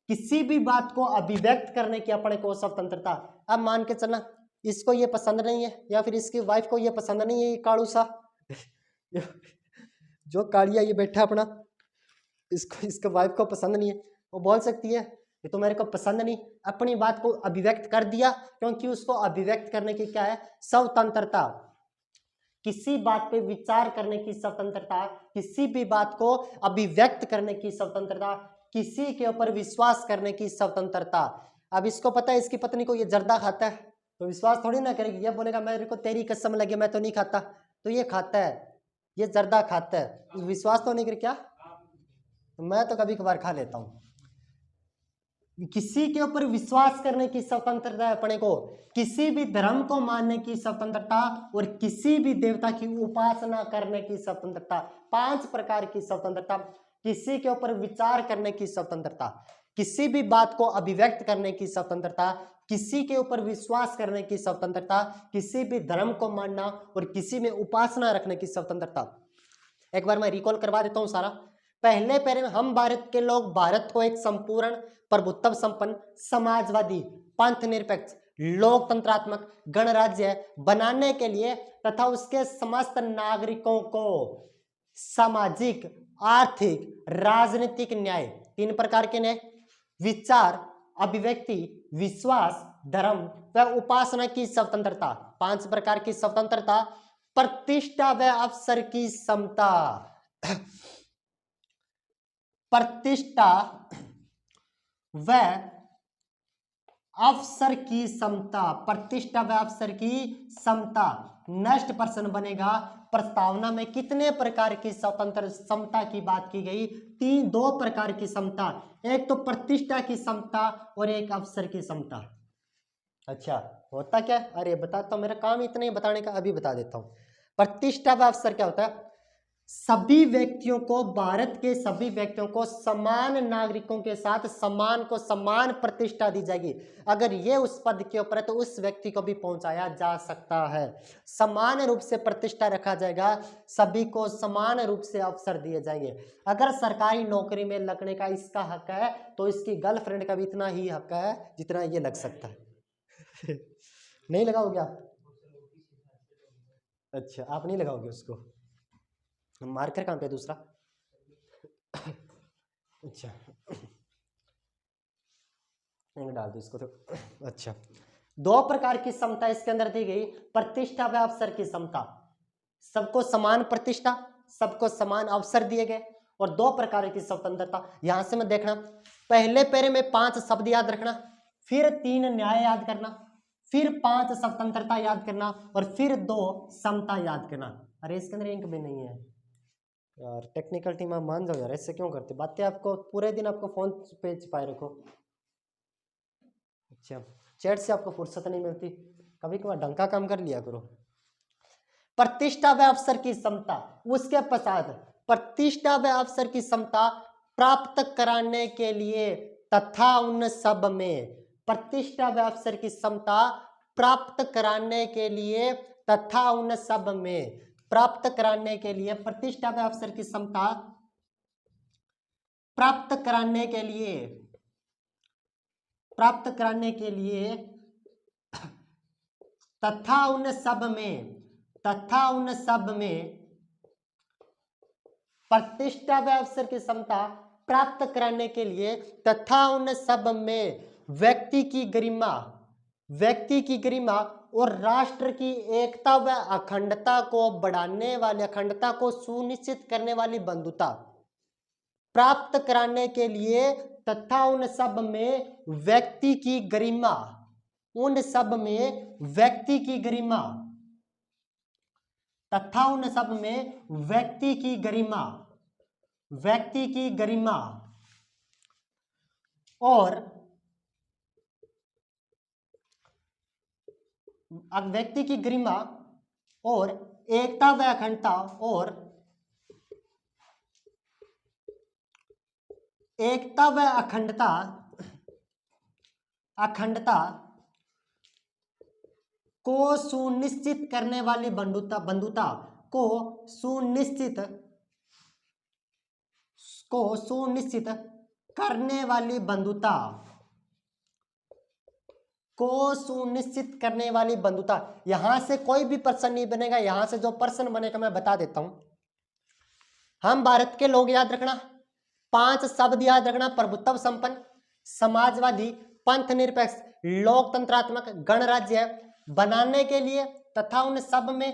किसी भी बात को अभिव्यक्त करने की अपने को स्वतंत्रता। अब मान के चलना इसको ये पसंद नहीं है, या फिर इसकी वाइफ को ये पसंद नहीं है, ये कालू सा जो कालिया ये बैठा अपना, इसको वाइफ को पसंद नहीं है, वो बोल सकती है ये तो मेरे को पसंद नहीं, अपनी बात को अभिव्यक्त कर दिया, क्योंकि उसको अभिव्यक्त करने की क्या है? स्वतंत्रता। किसी बात पे विचार करने की स्वतंत्रता, किसी भी बात को अभिव्यक्त करने की स्वतंत्रता, किसी के ऊपर विश्वास करने की स्वतंत्रता। अब इसको पता है इसकी पत्नी को ये जर्दा खाता है, तो विश्वास थोड़ी ना करेगी, ये बोलेगा मेरे को तेरी कसम लगे मैं तो नहीं खाता, तो ये खाता है, ये जर्दा खाता है, विश्वास तो नहीं करे क्या? मैं तो कभी कभार खा लेता हूँ। किसी के ऊपर विश्वास करने की स्वतंत्रता है अपने को, किसी भी धर्म को मानने की स्वतंत्रता और किसी भी देवता की उपासना करने की स्वतंत्रता। 5 प्रकार की स्वतंत्रता। किसी के ऊपर विचार करने की स्वतंत्रता, किसी भी बात को अभिव्यक्त करने की स्वतंत्रता, किसी के ऊपर विश्वास करने की स्वतंत्रता, किसी भी धर्म को मानना और किसी में उपासना रखने की स्वतंत्रता। एक बार मैं रिकॉल करवा देता हूं सारा। पहले पैरे में हम भारत के लोग भारत को एक संपूर्ण प्रभुत्व संपन्न समाजवादी पंथ निरपेक्ष लोकतंत्रात्मक गणराज्य बनाने के लिए तथा उसके समस्त नागरिकों को सामाजिक, आर्थिक, राजनीतिक न्याय, 3 प्रकार के न्याय, विचार, अभिव्यक्ति, विश्वास, धर्म व उपासना की स्वतंत्रता, 5 प्रकार की स्वतंत्रता, प्रतिष्ठा व अवसर की समता, प्रतिष्ठा व अवसर की समता, प्रतिष्ठा व अवसर की समता। नेक्स्ट प्रश्न बनेगा, प्रस्तावना में कितने प्रकार की स्वतंत्र समता की बात की गई? 2 प्रकार की समता, एक तो प्रतिष्ठा की समता और एक अवसर की समता। अच्छा, होता क्या? अरे बताता हूं, मेरा काम इतना ही बताने का, अभी बता देता हूं। प्रतिष्ठा व अवसर क्या होता है? सभी व्यक्तियों को, भारत के सभी व्यक्तियों को समान नागरिकों के साथ समान को समान प्रतिष्ठा दी जाएगी। अगर ये उस पद के ऊपर है तो उस व्यक्ति को भी पहुंचाया जा सकता है। समान रूप से प्रतिष्ठा रखा जाएगा, सभी को समान रूप से अवसर दिए जाएंगे। अगर सरकारी नौकरी में लगने का इसका हक है तो इसकी गर्लफ्रेंड का भी इतना ही हक है जितना ये लग सकता है। नहीं लगाओगे आप? अच्छा, आप नहीं लगाओगे उसको? मार्कर कहाँ पे दूसरा? अच्छा, डाल दो इसको तो। अच्छा, 2 प्रकार की समता इसके अंदर दी गई, प्रतिष्ठा व अवसर की समता। सबको समान प्रतिष्ठा, सबको समान अवसर दिए गए, और 2 प्रकार की स्वतंत्रता। यहां से मैं देखना, पहले पैरे में 5 शब्द याद रखना, फिर 3 न्याय याद करना, फिर 5 स्वतंत्रता याद करना, और फिर 2 समता याद करना। अरे इसके अंदर इंक भी नहीं है यार, टेक्निकल टीम आप मान जाओ यार, ऐसे क्यों करते बातें? आपको पूरे दिन आपको फोन पे छिपाए रखो। अच्छा, चैट से आपको फुर्सत नहीं मिलती, कभी कभार ढंग का काम कर लिया करो। प्रतिष्ठा व अवसर की समता, उसके पश्चात प्रतिष्ठा व अवसर की समता प्राप्त कराने के लिए तथा उन सब में, प्रतिष्ठा व अवसर की समता प्राप्त कराने के लिए तथा उन सब में, प्राप्त कराने के लिए प्रतिष्ठा व अवसर की समता प्राप्त कराने के लिए, प्राप्त कराने के लिए तथा उन सब में, तथा उन सब में प्रतिष्ठा व अवसर की समता प्राप्त कराने के लिए तथा उन सब में व्यक्ति की गरिमा, व्यक्ति की गरिमा और राष्ट्र की एकता व अखंडता को बढ़ाने वाले, अखंडता को सुनिश्चित करने वाली बंधुता प्राप्त कराने के लिए तथा उन सब में व्यक्ति की गरिमा, उन सब में व्यक्ति की गरिमा, तथा उन सब में व्यक्ति की गरिमा, व्यक्ति की गरिमा और व्यक्ति की गरिमा और एकता व अखंडता, और एकता व अखंडता, अखंडता को सुनिश्चित करने वाली बंधुता, बंधुता को सुनिश्चित, को सुनिश्चित करने वाली बंधुता, को सुनिश्चित करने वाली बंधुता। यहां से कोई भी प्रश्न नहीं बनेगा, यहां से जो प्रश्न बनेगा मैं बता देता हूं। हम भारत के लोग याद रखना, 5 शब्द याद रखना, प्रभुत्व संपन्न, समाजवादी, पंथ निरपेक्ष, लोकतंत्रात्मक गणराज्य बनाने के लिए तथा उन सब में,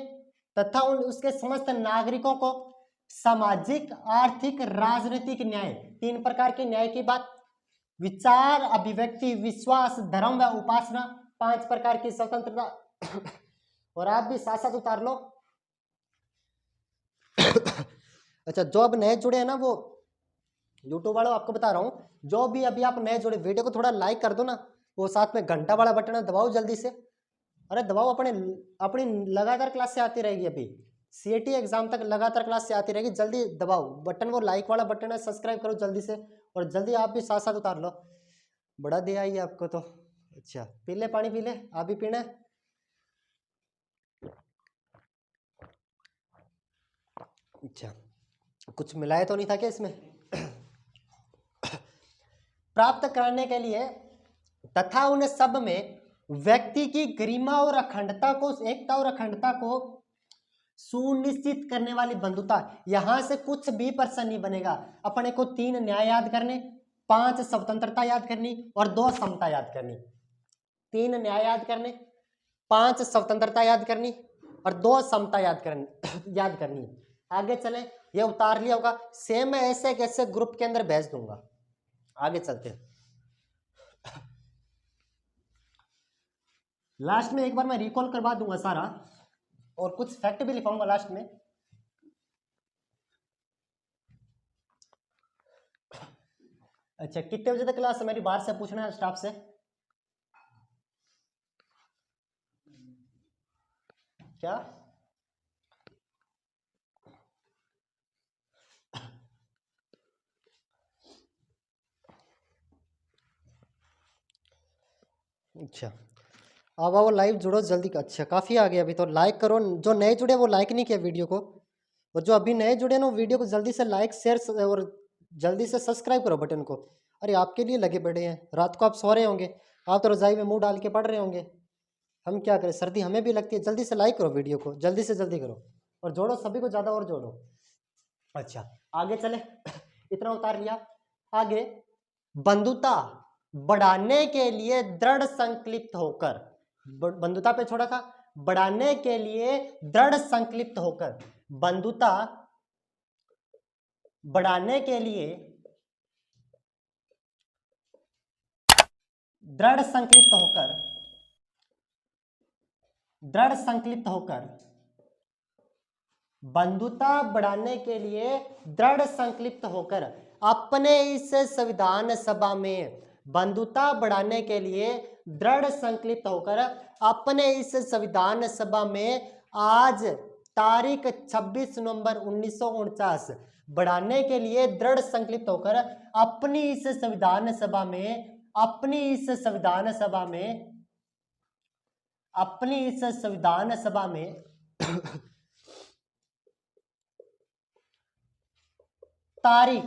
तथा उन उसके समस्त नागरिकों को सामाजिक, आर्थिक, राजनीतिक न्याय, 3 प्रकार के न्याय की बात, विचार, अभिव्यक्ति, विश्वास, धर्म व उपासना, 5 प्रकार की स्वतंत्रता। और आप भी साथ साथ उतार लो। अच्छा, जो अब नए जुड़े हैं ना, वो यूट्यूब वालों आपको बता रहा हूं, जो भी अभी आप नए जुड़े, वीडियो को थोड़ा लाइक कर दो ना, वो साथ में घंटा वाला बटन है, दबाओ जल्दी से। अरे दबाओ, अपनी लगातार क्लास से आती रहेगी, अभी सीएटी एग्जाम तक लगातार क्लास से आती रहेगी, जल्दी दबाओ बटन, वो लाइक वाला बटन है, सब्सक्राइब करो जल्दी से, और जल्दी आप भी साथ साथ उतार लो। बड़ा दे आई आपको तो। अच्छा, पी ले पानी, पी ले, आप भी पीना है? अच्छा, कुछ मिलाया तो नहीं था क्या इसमें? प्राप्त करने के लिए तथा उन सब में व्यक्ति की गरिमा और अखंडता को, एकता और अखंडता को सुनिश्चित करने वाली बंधुता। यहां से कुछ भी प्रश्न नहीं बनेगा। अपने को 3 न्याय याद करने, 5 स्वतंत्रता याद करनी और 2 समता याद करनी। 3 न्याय याद करने, 5 स्वतंत्रता याद करनी और 2 समता याद करनी। आगे चले, ये उतार लिया होगा, सेम मैं ऐसे कैसे ग्रुप के अंदर भेज दूंगा। आगे चलते हैं। लास्ट में एक बार मैं रिकॉल करवा दूंगा सारा, और कुछ फैक्ट भी लिखाऊंगा लास्ट में। अच्छा, कितने बजे तक क्लास है मेरी? बाहर से पूछना है स्टाफ से। क्या? अच्छा, अब आओ लाइव जुड़ो जल्दी। अच्छा, काफ़ी आ गया अभी तो। लाइक करो, जो नए जुड़े वो लाइक नहीं किया वीडियो को, और जो अभी नए जुड़े ना वीडियो को जल्दी से लाइक शेयर और जल्दी से सब्सक्राइब करो बटन को। अरे आपके लिए लगे पड़े हैं, रात को आप सो रहे होंगे, आप तो रजाई में मुंह डाल के पढ़ रहे होंगे, हम क्या करें, सर्दी हमें भी लगती है। जल्दी से लाइक करो वीडियो को, जल्दी से जल्दी करो, और जोड़ो सभी को, ज़्यादा और जोड़ो। अच्छा, आगे चले। इतना उतार लिया। आगे, बंधुता बढ़ाने के लिए दृढ़ संकल्पित होकर, बंधुता पे छोड़ा था, बढ़ाने के लिए दृढ़ संकल्पित होकर, बंधुता बढ़ाने के लिए दृढ़ संकल्पित होकर, दृढ़ संकल्पित होकर, बंधुता बढ़ाने के लिए दृढ़ संकल्पित होकर अपने इस संविधान सभा में, बंधुता बढ़ाने के लिए दृढ़ संकल्पित होकर अपने इस संविधान सभा में आज तारीख 26 नवंबर 1949 बढ़ाने के लिए दृढ़ संकल्पित होकर अपनी इस संविधान सभा में, अपनी इस संविधान सभा में, अपनी इस संविधान सभा में तारीख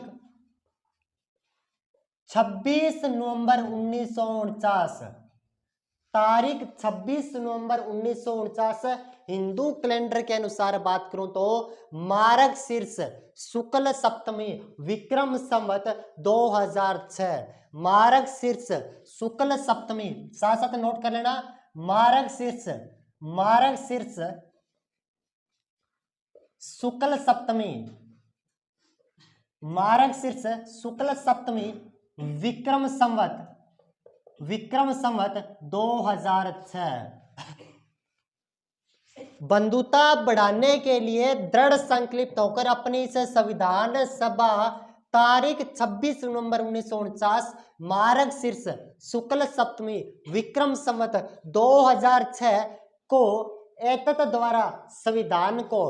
26 नवंबर 1949, तारीख 26 नवंबर 1949 हिंदू कैलेंडर के अनुसार बात करूं तो मार्गशीर्ष शुक्ल सप्तमी विक्रम संवत 2006, मार्गशीर्ष शुक्ल सप्तमी, साथ साथ नोट कर लेना, मार्गशीर्ष, मार्गशीर्ष शुक्ल सप्तमी, मार्गशीर्ष शुक्ल सप्तमी विक्रम संवत, विक्रम संवत 2006। बंधुता बढ़ाने के लिए दृढ़ संकल्पित होकर अपनी इस संविधान सभा तारीख 26 नवंबर 1949 मार्गशीर्ष शुक्ल सप्तमी विक्रम संवत 2006 को एतत् द्वारा संविधान को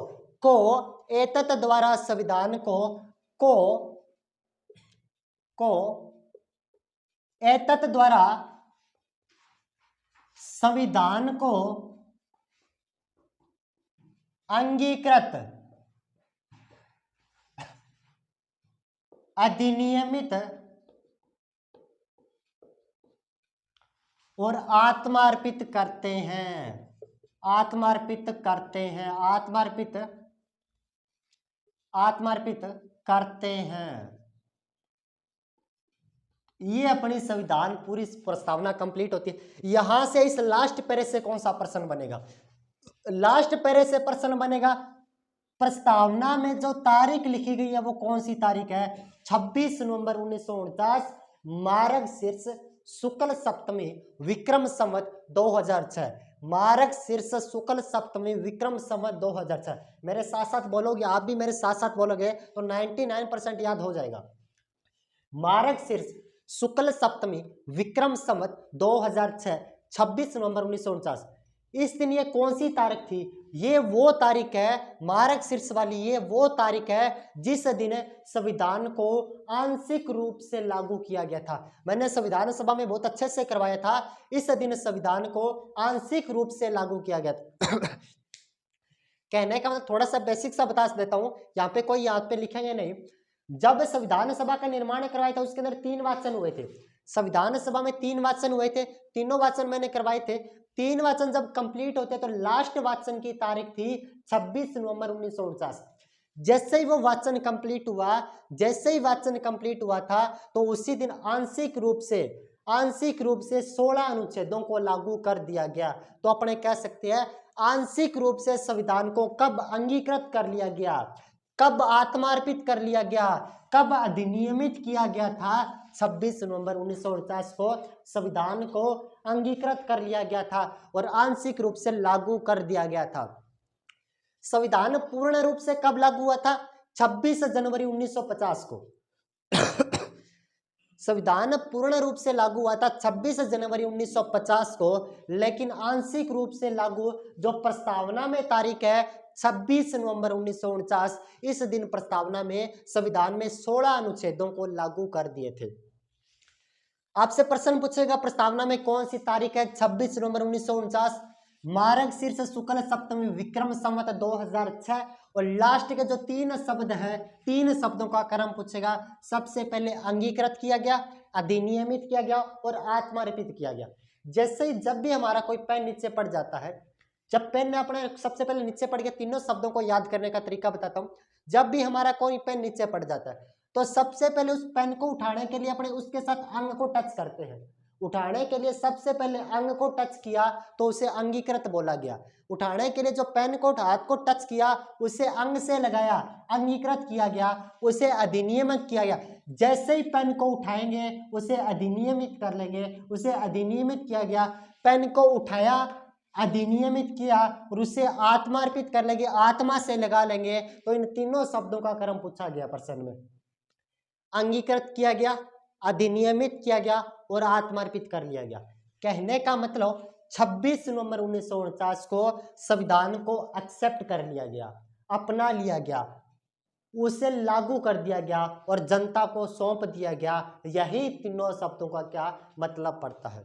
एतत् द्वारा संविधान को एतत् द्वारा संविधान को अंगीकृत अधिनियमित और आत्मार्पित करते हैं, आत्मार्पित करते हैं, आत्मार्पित, आत्मार्पित करते हैं। ये अपनी संविधान पूरी प्रस्तावना कंप्लीट होती है। यहां से इस लास्ट पैरे से कौन सा प्रश्न बनेगा? लास्ट पैरे से प्रश्न बनेगा, प्रस्तावना में जो तारीख लिखी गई है वो कौन सी तारीख है? 26 नवंबर 1949 मार्गशीर्ष शुक्ल सप्तमी विक्रम संवत 2006, मार्गशीर्ष शुक्ल सप्तमी विक्रम संवत 2006। मेरे साथ साथ बोलोगे, आप भी मेरे साथ साथ बोलोगे तो 99% याद हो जाएगा। मार्गशीर्ष शुक्ल सप्तमी विक्रम संवत 2006, 26 नवंबर 1949। इस दिन ये कौन सी तारीख थी? ये वो तारीख है, मार्गशीर्ष वाली ये वो तारीख है जिस दिन संविधान को आंशिक रूप से लागू किया गया था। मैंने संविधान सभा में बहुत अच्छे से करवाया था। इस दिन संविधान को आंशिक रूप से लागू किया गया था। कहने का मतलब थोड़ा सा बेसिक सा बता देता हूं, यहाँ पे कोई यहाँ पे लिखेंगे नहीं। जब संविधान सभा का निर्माण करवाया था उसके अंदर 3 वाचन हुए थे। संविधान सभा में 3 वाचन हुए थे, तीनों वाचन मैंने करवाए थे। 3 वाचन जब कंप्लीट होते तो लास्ट वाचन की तारीख थी 26 नवंबर 1949। जैसे ही वो वाचन कंप्लीट हुआ, जैसे ही वाचन कंप्लीट हुआ था तो उसी दिन आंशिक रूप से 16 अनुच्छेदों को लागू कर दिया गया। तो अपने कह सकते हैं आंशिक रूप से संविधान को कब अंगीकृत कर लिया गया, कब आत्मार्पित कर लिया गया, कब अधिनियमित किया गया था? 26 नवंबर 1949 को संविधान को अंगीकृत कर लिया गया था और आंशिक रूप से लागू कर दिया गया था। संविधान पूर्ण रूप से कब लागू हुआ था? 26 जनवरी 1950 को। संविधान पूर्ण रूप से लागू हुआ था 26 जनवरी 1950 को, लेकिन आंशिक रूप से लागू जो प्रस्तावना में तारीख है 26 नवंबर 1949, इस दिन प्रस्तावना में संविधान में 16 अनुच्छेदों को लागू कर दिए थे। आपसे प्रश्न पूछेगा प्रस्तावना में कौन सी तारीख है 26 नवंबर 1949? मार्ग शीर्ष शुक्ल सप्तमी विक्रम संवत 2006। और लास्ट के जो 3 शब्द है, 3 शब्दों का क्रम पूछेगा। सबसे पहले अंगीकृत किया गया, अधिनियमित किया गया और आत्मार्पित किया गया। जैसे ही जब भी हमारा कोई पेन नीचे पड़ जाता है, जब पेन ने अपने सबसे पहले नीचे पड़ गया, तीनों शब्दों को याद करने का तरीका बताता हूं। जब भी हमारा कोई पेन नीचे पड़ जाता है तो सबसे पहले उस पेन को उठाने के लिए अपने उसके साथ अंग को टच करते हैं। उठाने के लिए सबसे पहले अंग को टच किया तो उसे अंगीकृत बोला गया। उठाने के लिए जो पेन को हाथ को टच किया उसे अंग से लगाया, अंगीकृत किया गया, उसे अधिनियमित किया गया। जैसे ही पेन को उठाएंगे उसे अधिनियमित कर लेंगे, उसे अधिनियमित किया गया। पेन को उठाया, अधिनियमित किया और उसे आत्मार्पित कर लेंगे, आत्मा से लगा लेंगे। तो इन तीनों शब्दों का क्रम पूछा गया प्रश्न में। अंगीकृत किया गया, अधिनियमित किया गया और आत्मार्पित कर लिया गया। कहने का मतलब 26 नवंबर 1949 को संविधान को एक्सेप्ट कर लिया गया, अपना लिया गया, उसे लागू कर दिया गया और जनता को सौंप दिया गया। यही तीनों शब्दों का क्या मतलब पड़ता है।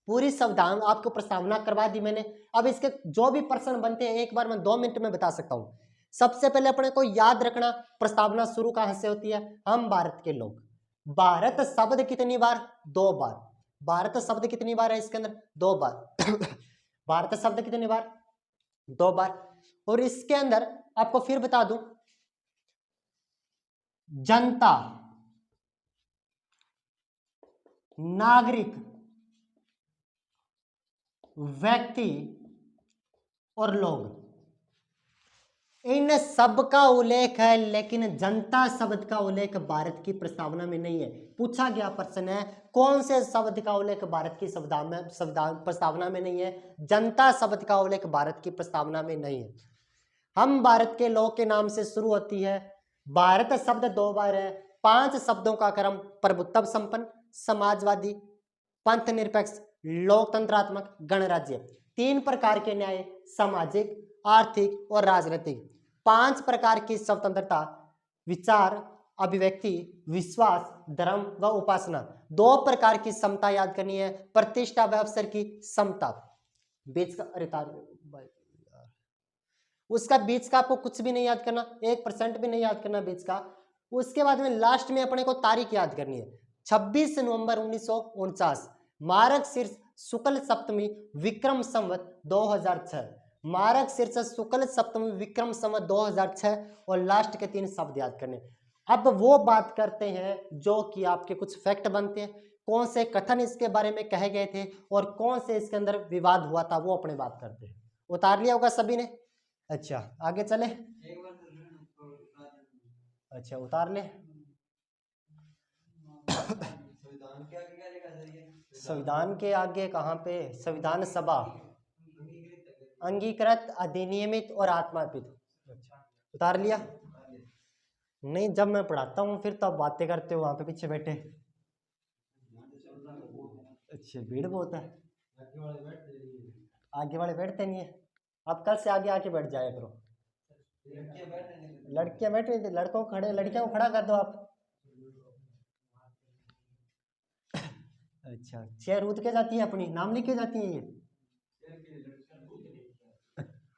पूरी संविधान आपको प्रस्तावना करवा दी मैंने। अब इसके जो भी प्रश्न बनते हैं एक बार मैं 2 मिनट में बता सकता हूं। सबसे पहले अपने को याद रखना प्रस्तावना शुरू कहां से होती है? हम भारत के लोग। भारत शब्द कितनी बार? 2 बार। भारत शब्द कितनी बार है इसके अंदर? 2 बार। भारत शब्द कितनी बार? 2 बार। और इसके अंदर आपको फिर बता दूं, जनता, नागरिक, व्यक्ति और लोग, इन सब का उल्लेख है, लेकिन जनता शब्द का उल्लेख भारत की प्रस्तावना में नहीं है। पूछा गया प्रश्न है कौन से शब्द का उल्लेख भारत की संविधान प्रस्तावना में नहीं है? जनता शब्द का उल्लेख भारत की प्रस्तावना में नहीं है। हम भारत के लोग के नाम से शुरू होती है। भारत शब्द 2 बार है। 5 शब्दों का क्रम प्रभुत्व संपन्न, समाजवादी, पंथ निरपेक्ष, लोकतंत्रात्मक, गणराज्य। 3 प्रकार के न्याय, सामाजिक, आर्थिक और राजनीतिक। 5 प्रकार की स्वतंत्रता, विचार, अभिव्यक्ति, विश्वास, धर्म व उपासना। 2 प्रकार की समता याद करनी है, प्रतिष्ठा व अवसर की समता। बीच का उसका बीच का आपको कुछ भी नहीं याद करना, 1% भी नहीं याद करना बीच का। उसके बाद में लास्ट में अपने को तारीख याद करनी है 26 नवंबर 1949, मार्ग शीर्ष शुक्ल सप्तमी विक्रम संवत 2006। मार्ग शीर्ष शुक्ल सप्तमी विक्रम संवत 2006 और लास्ट के 3 शब्द याद करने। अब वो बात करते हैं जो कि आपके कुछ फैक्ट बनते हैं, कौन से कथन इसके बारे में कहे गए थे और कौन से इसके अंदर विवाद हुआ था, वो अपने बात करते हैं। उतार लिया होगा सभी ने? अच्छा आगे चले। अच्छा उतार ले। संविधान के आगे कहाँ पे? संविधान सभा, अंगीकृत, अधिनियमित और आत्मार्पित। उतार लिया? नहीं, जब मैं पढ़ाता हूँ फिर तो आप बातें करते हो वहां पे पीछे बैठे। अच्छा भीड़ बहुत है, आगे वाले बैठते नहीं है। आप कल से आगे आके बैठ जाया करो। लड़कियां बैठ रही थी, लड़कों खड़े, लड़कियों को खड़ा कर दो आप। अच्छा चेयर रूद के जाती है अपनी, नाम लिख के जाती है ये?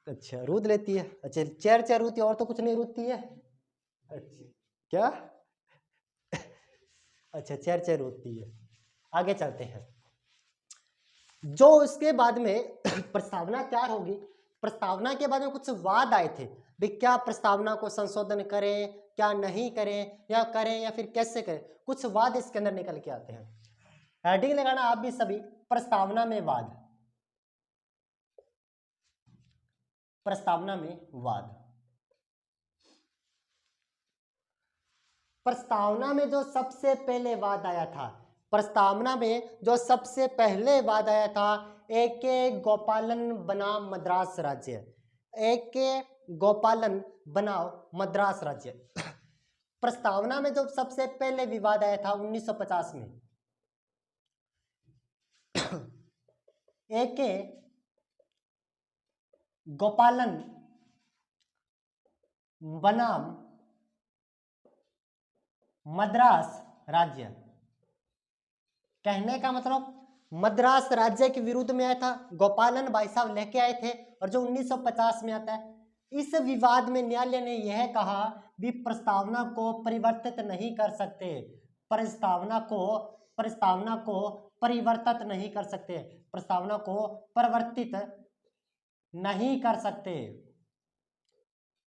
अच्छा रूद लेती है। अच्छा चेयर रूदती है और तो कुछ नहीं रूदती है? अच्छा क्या? अच्छा, चेर चेर होती है। आगे चलते हैं। जो उसके बाद में प्रस्तावना तैयार होगी, प्रस्तावना के बाद में कुछ वाद आए थे भी क्या प्रस्तावना को संशोधन करें, क्या नहीं करें, या फिर कैसे करें, कुछ वाद इसके अंदर निकल के आते हैं। हेडिंग लगाना आप भी सभी, प्रस्तावना में वाद, प्रस्तावना में वाद। प्रस्तावना में जो सबसे पहले वाद आया था, प्रस्तावना में जो सबसे पहले वाद आया था, ए.के. गोपालन बनाम मद्रास राज्य, ए.के. गोपालन बनाम मद्रास राज्य। प्रस्तावना में जो सबसे पहले विवाद आया था 1950 में, ए.के. गोपालन बनाम मद्रास राज्य। कहने का मतलब मद्रास राज्य के विरुद्ध में आया था, गोपालन भाई साहब लेके आए थे, और जो 1950 में आता है। इस विवाद में न्यायालय ने यह कहा भी प्रस्तावना को परिवर्तित नहीं कर सकते, प्रस्तावना को परिवर्तित नहीं कर सकते, प्रस्तावना को परिवर्तित नहीं कर सकते,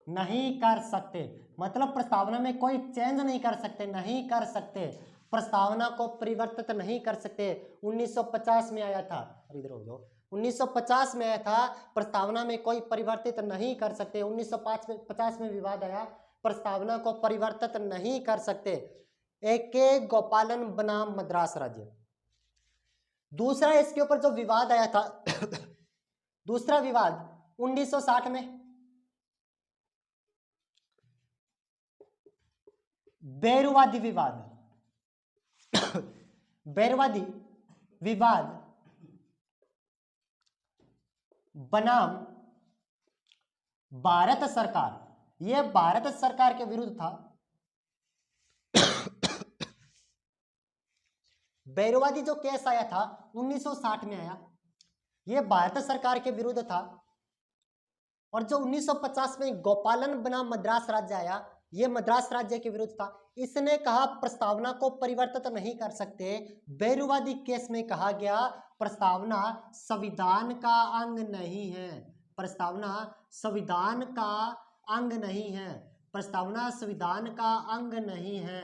नहीं कर सकते मतलब प्रस्तावना में कोई चेंज नहीं कर सकते, नहीं कर सकते, प्रस्तावना को परिवर्तित नहीं कर सकते। 1950 में आया था, इधर हो जाओ, 1950 में आया था, प्रस्तावना में कोई परिवर्तित नहीं कर सकते। 1950 में विवाद आया, प्रस्तावना को परिवर्तित नहीं कर सकते, ए.के. गोपालन बनाम मद्रास राज्य। दूसरा इसके ऊपर जो विवाद आया था दूसरा विवाद 1960 में बैरुवादी विवाद, बैरुवादी विवाद बनाम भारत सरकार, यह भारत सरकार के विरुद्ध था। बैरुवादी जो केस आया था 1960 में आया, यह भारत सरकार के विरुद्ध था। और जो 1950 में गोपालन बनाम मद्रास राज्य आया, यह मद्रास राज्य के विरुद्ध था। इसने कहा प्रस्तावना को परिवर्तित नहीं कर सकते। बैरुवादी केस में कहा गया प्रस्तावना संविधान का अंग नहीं है, प्रस्तावना संविधान का अंग नहीं है, प्रस्तावना संविधान का अंग नहीं है,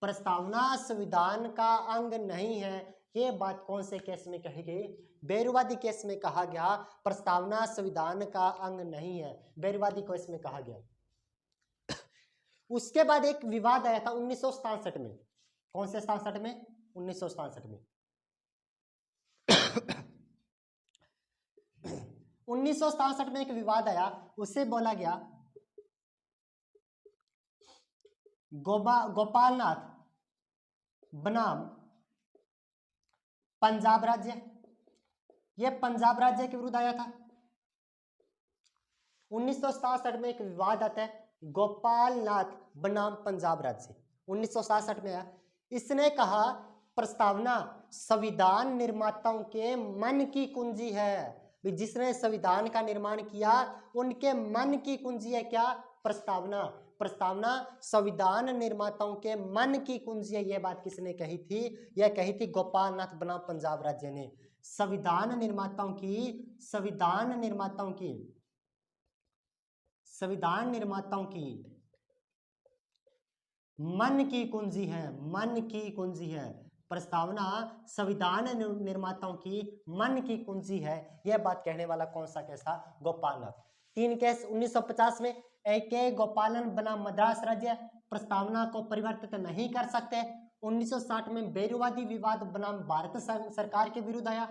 प्रस्तावना संविधान का अंग नहीं है। ये बात कौन से केस में कही गई? बैरुवादी केस में कहा गया प्रस्तावना संविधान का अंग नहीं है, बैरुवादी केस में कहा गया। उसके बाद एक विवाद आया था 1967 में, कौन से 67 में? 1967 में 1967 में एक विवाद आया, उससे बोला गया गोपालनाथ बनाम पंजाब राज्य, यह पंजाब राज्य के विरुद्ध आया था। 1967 में एक विवाद आता है गोपालनाथ बनाम पंजाब राज्य, 1967 में आया। इसने कहा प्रस्तावना संविधान निर्माताओं के मन की कुंजी है, जिसने संविधान का निर्माण किया उनके मन की कुंजी है क्या? प्रस्तावना, प्रस्तावना संविधान निर्माताओं के मन की कुंजी है। यह बात किसने कही थी? यह कही थी गोपालनाथ बनाम पंजाब राज्य ने। संविधान निर्माताओं की मन की कुंजी है, मन की कुंजी है, प्रस्तावना संविधान निर्माताओं की मन की कुंजी है। यह बात कहने वाला कौन सा केस था? गोपालनाथ। 3 केस 1950 में ए.के. गोपालन बनाम मद्रास राज्य, प्रस्तावना को परिवर्तित नहीं कर सकते। 1960 में बैरुवादी विवाद बनाम भारत सरकार के विरुद्ध आया,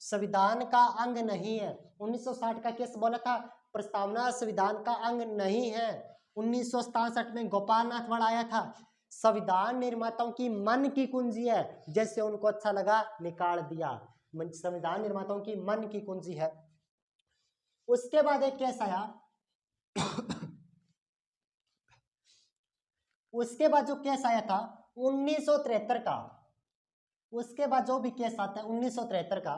संविधान का अंग नहीं है। 1960 का केस बोला था प्रस्तावना संविधान का अंग नहीं है। 1967 में गोपालनाथ वाला आया था संविधान निर्माताओं की मन की कुंजी है, जैसे उनको अच्छा लगा निकाल दिया, संविधान निर्माताओं की मन की कुंजी है। उसके बाद एक केस आया उसके बाद जो केस आया था 1973 का, उसके बाद जो भी केस आता है 1973 का,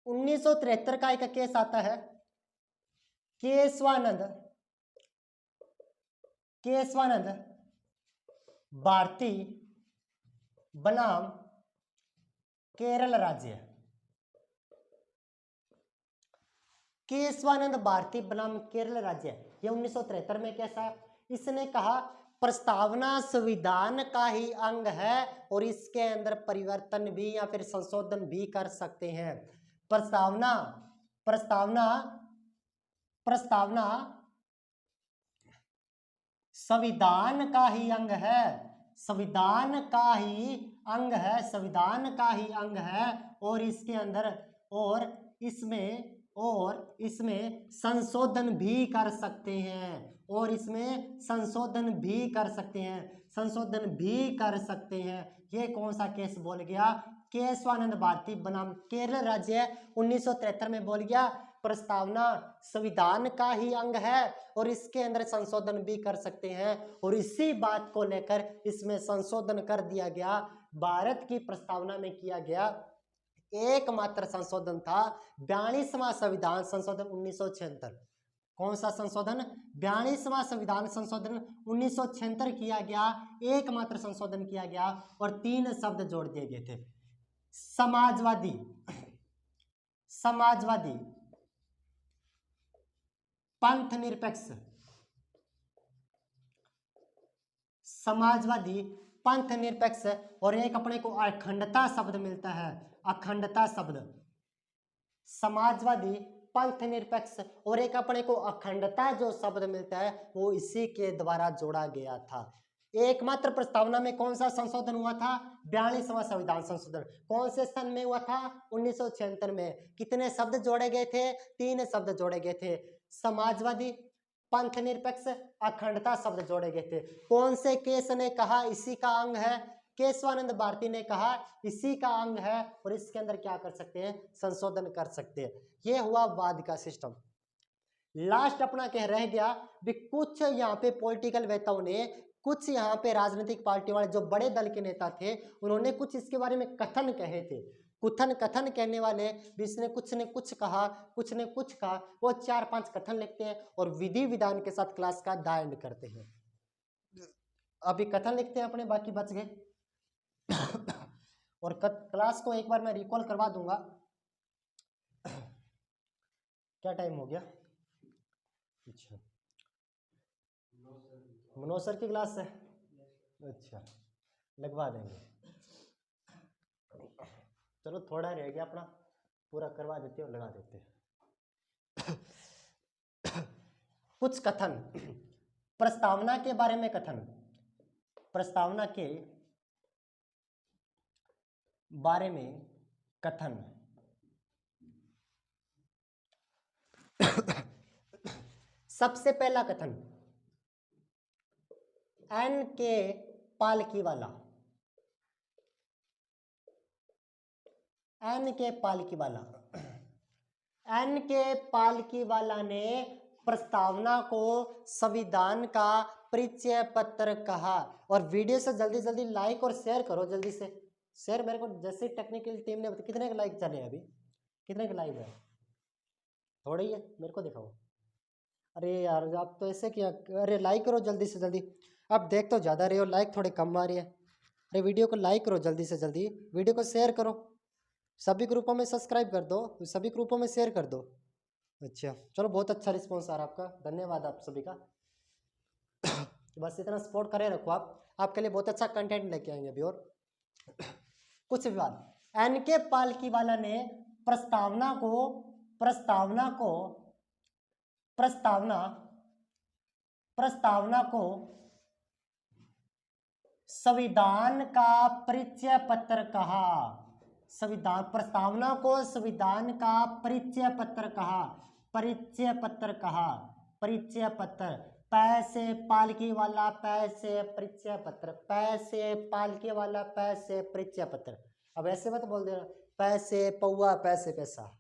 1973 का एक केस आता है केशवानंद भारती बनाम केरल राज्य। केशवानंद भारती बनाम केरल राज्य, ये 1973 में कैसा, इसने कहा प्रस्तावना संविधान का ही अंग है और इसके अंदर परिवर्तन भी या फिर संशोधन भी कर सकते हैं। प्रस्तावना प्रस्तावना प्रस्तावना संविधान का ही अंग है, संविधान का ही अंग है, संविधान का ही अंग है और इसके अंदर और इसमें संशोधन भी कर सकते हैं, और इसमें संशोधन भी कर सकते हैं, संशोधन भी कर सकते हैं। ये कौन सा केस बोल गया, केशवानंद भारती बनाम केरल राज्य 1973 में बोल गया प्रस्तावना संविधान का ही अंग है और इसके अंदर संशोधन भी कर सकते हैं, और इसी बात को लेकर इसमें संशोधन कर दिया गया। भारत की प्रस्तावना में किया गया एकमात्र संशोधन था 42वां संविधान संशोधन 1976। कौन सा संशोधन, 42वां संविधान संशोधन 1976 किया गया, एकमात्र संशोधन किया गया और 3 शब्द जोड़ दिए गए थे, समाजवादी, समाजवादी, पंथ निरपेक्ष, समाजवादी पंथ निरपेक्ष, और एक अपने को अखंडता शब्द मिलता है, अखंडता शब्द, समाजवादी पंथ निरपेक्ष, और एक अपने को अखंडता जो शब्द मिलता है वो इसी के द्वारा जोड़ा गया था। एकमात्र प्रस्तावना में कौन सा संशोधन हुआ था, 42वां संविधान संशोधन। कौन से सन में हुआ था, 1976 में। कितने शब्द जोड़े गए थे, 3 शब्द जोड़े गए थे, समाजवादी, पंथ निरपेक्ष, अखंडता शब्द जोड़े गए थे। कौन से केस ने कहा इसी का अंग है, केशवानंद भारती ने कहा इसी का अंग है और इसके अंदर क्या कर सकते हैं, संशोधन कर सकते हैं। यह हुआ वाद का सिस्टम। लास्ट अपना कह रह गया भी कुछ यहाँ पे पॉलिटिकल नेताओं ने, कुछ यहाँ पे राजनीतिक पार्टी वाले जो बड़े दल के नेता थे उन्होंने कुछ इसके बारे में कथन कहे थे। कथन कहने वाले जिसने कुछ ने कुछ कहा, कुछ ने कुछ कहा, वो 4-5 कथन लिखते हैं और विधि विधान के साथ क्लास का द एंड करते हैं। अभी कथन लिखते हैं अपने, बाकी बच गए और क्लास को एक बार मैं रिकॉल करवा दूंगा। क्या टाइम हो गया, अच्छा मनोज सर की क्लास है, अच्छा लगवा देंगे। चलो थोड़ा रह गया अपना, पूरा करवा देते और लगा देते हैं। कुछ कथन, प्रस्तावना के बारे में कथन, प्रस्तावना के बारे में कथन। सबसे पहला कथन, एन के पालकीवाला, एन के पालकीवाला, एन के पालकीवाला ने प्रस्तावना को संविधान का परिचय पत्र कहा। और वीडियो से जल्दी जल्दी लाइक और शेयर करो, जल्दी से शेयर। मेरे को जैसे टेक्निकल टीम ने कितने के लाइक चले अभी, कितने के लाइक है, थोड़े ही है, मेरे को दिखाओ। अरे यार आप तो ऐसे किया, अरे लाइक करो जल्दी से जल्दी। आप देख तो ज़्यादा रहे हो, लाइक थोड़े कम आ रही है। अरे वीडियो को लाइक करो जल्दी से जल्दी, वीडियो को शेयर करो, सभी ग्रुपों में सब्सक्राइब कर दो, सभी ग्रुपों में शेयर कर दो। अच्छा चलो, बहुत अच्छा रिस्पॉन्स आ रहा है आपका, धन्यवाद आप सभी का। बस इतना सपोर्ट करे रखो आप, आपके लिए बहुत अच्छा कंटेंट लेके आएंगे अभी। और कुछ विवाद, एन के पालकीवाला ने प्रस्तावना को संविधान का परिचय पत्र कहा। प्रस्तावना को संविधान का परिचय पत्र कहा, परिचय पत्र कहा, परिचय पत्र, पैसे पालकी वाला पैसे परिचय पत्र, पैसे पालकी वाला पैसे परिचय पत्र। अब ऐसे मत बोल देना पैसे पौवा पैसे पैसा,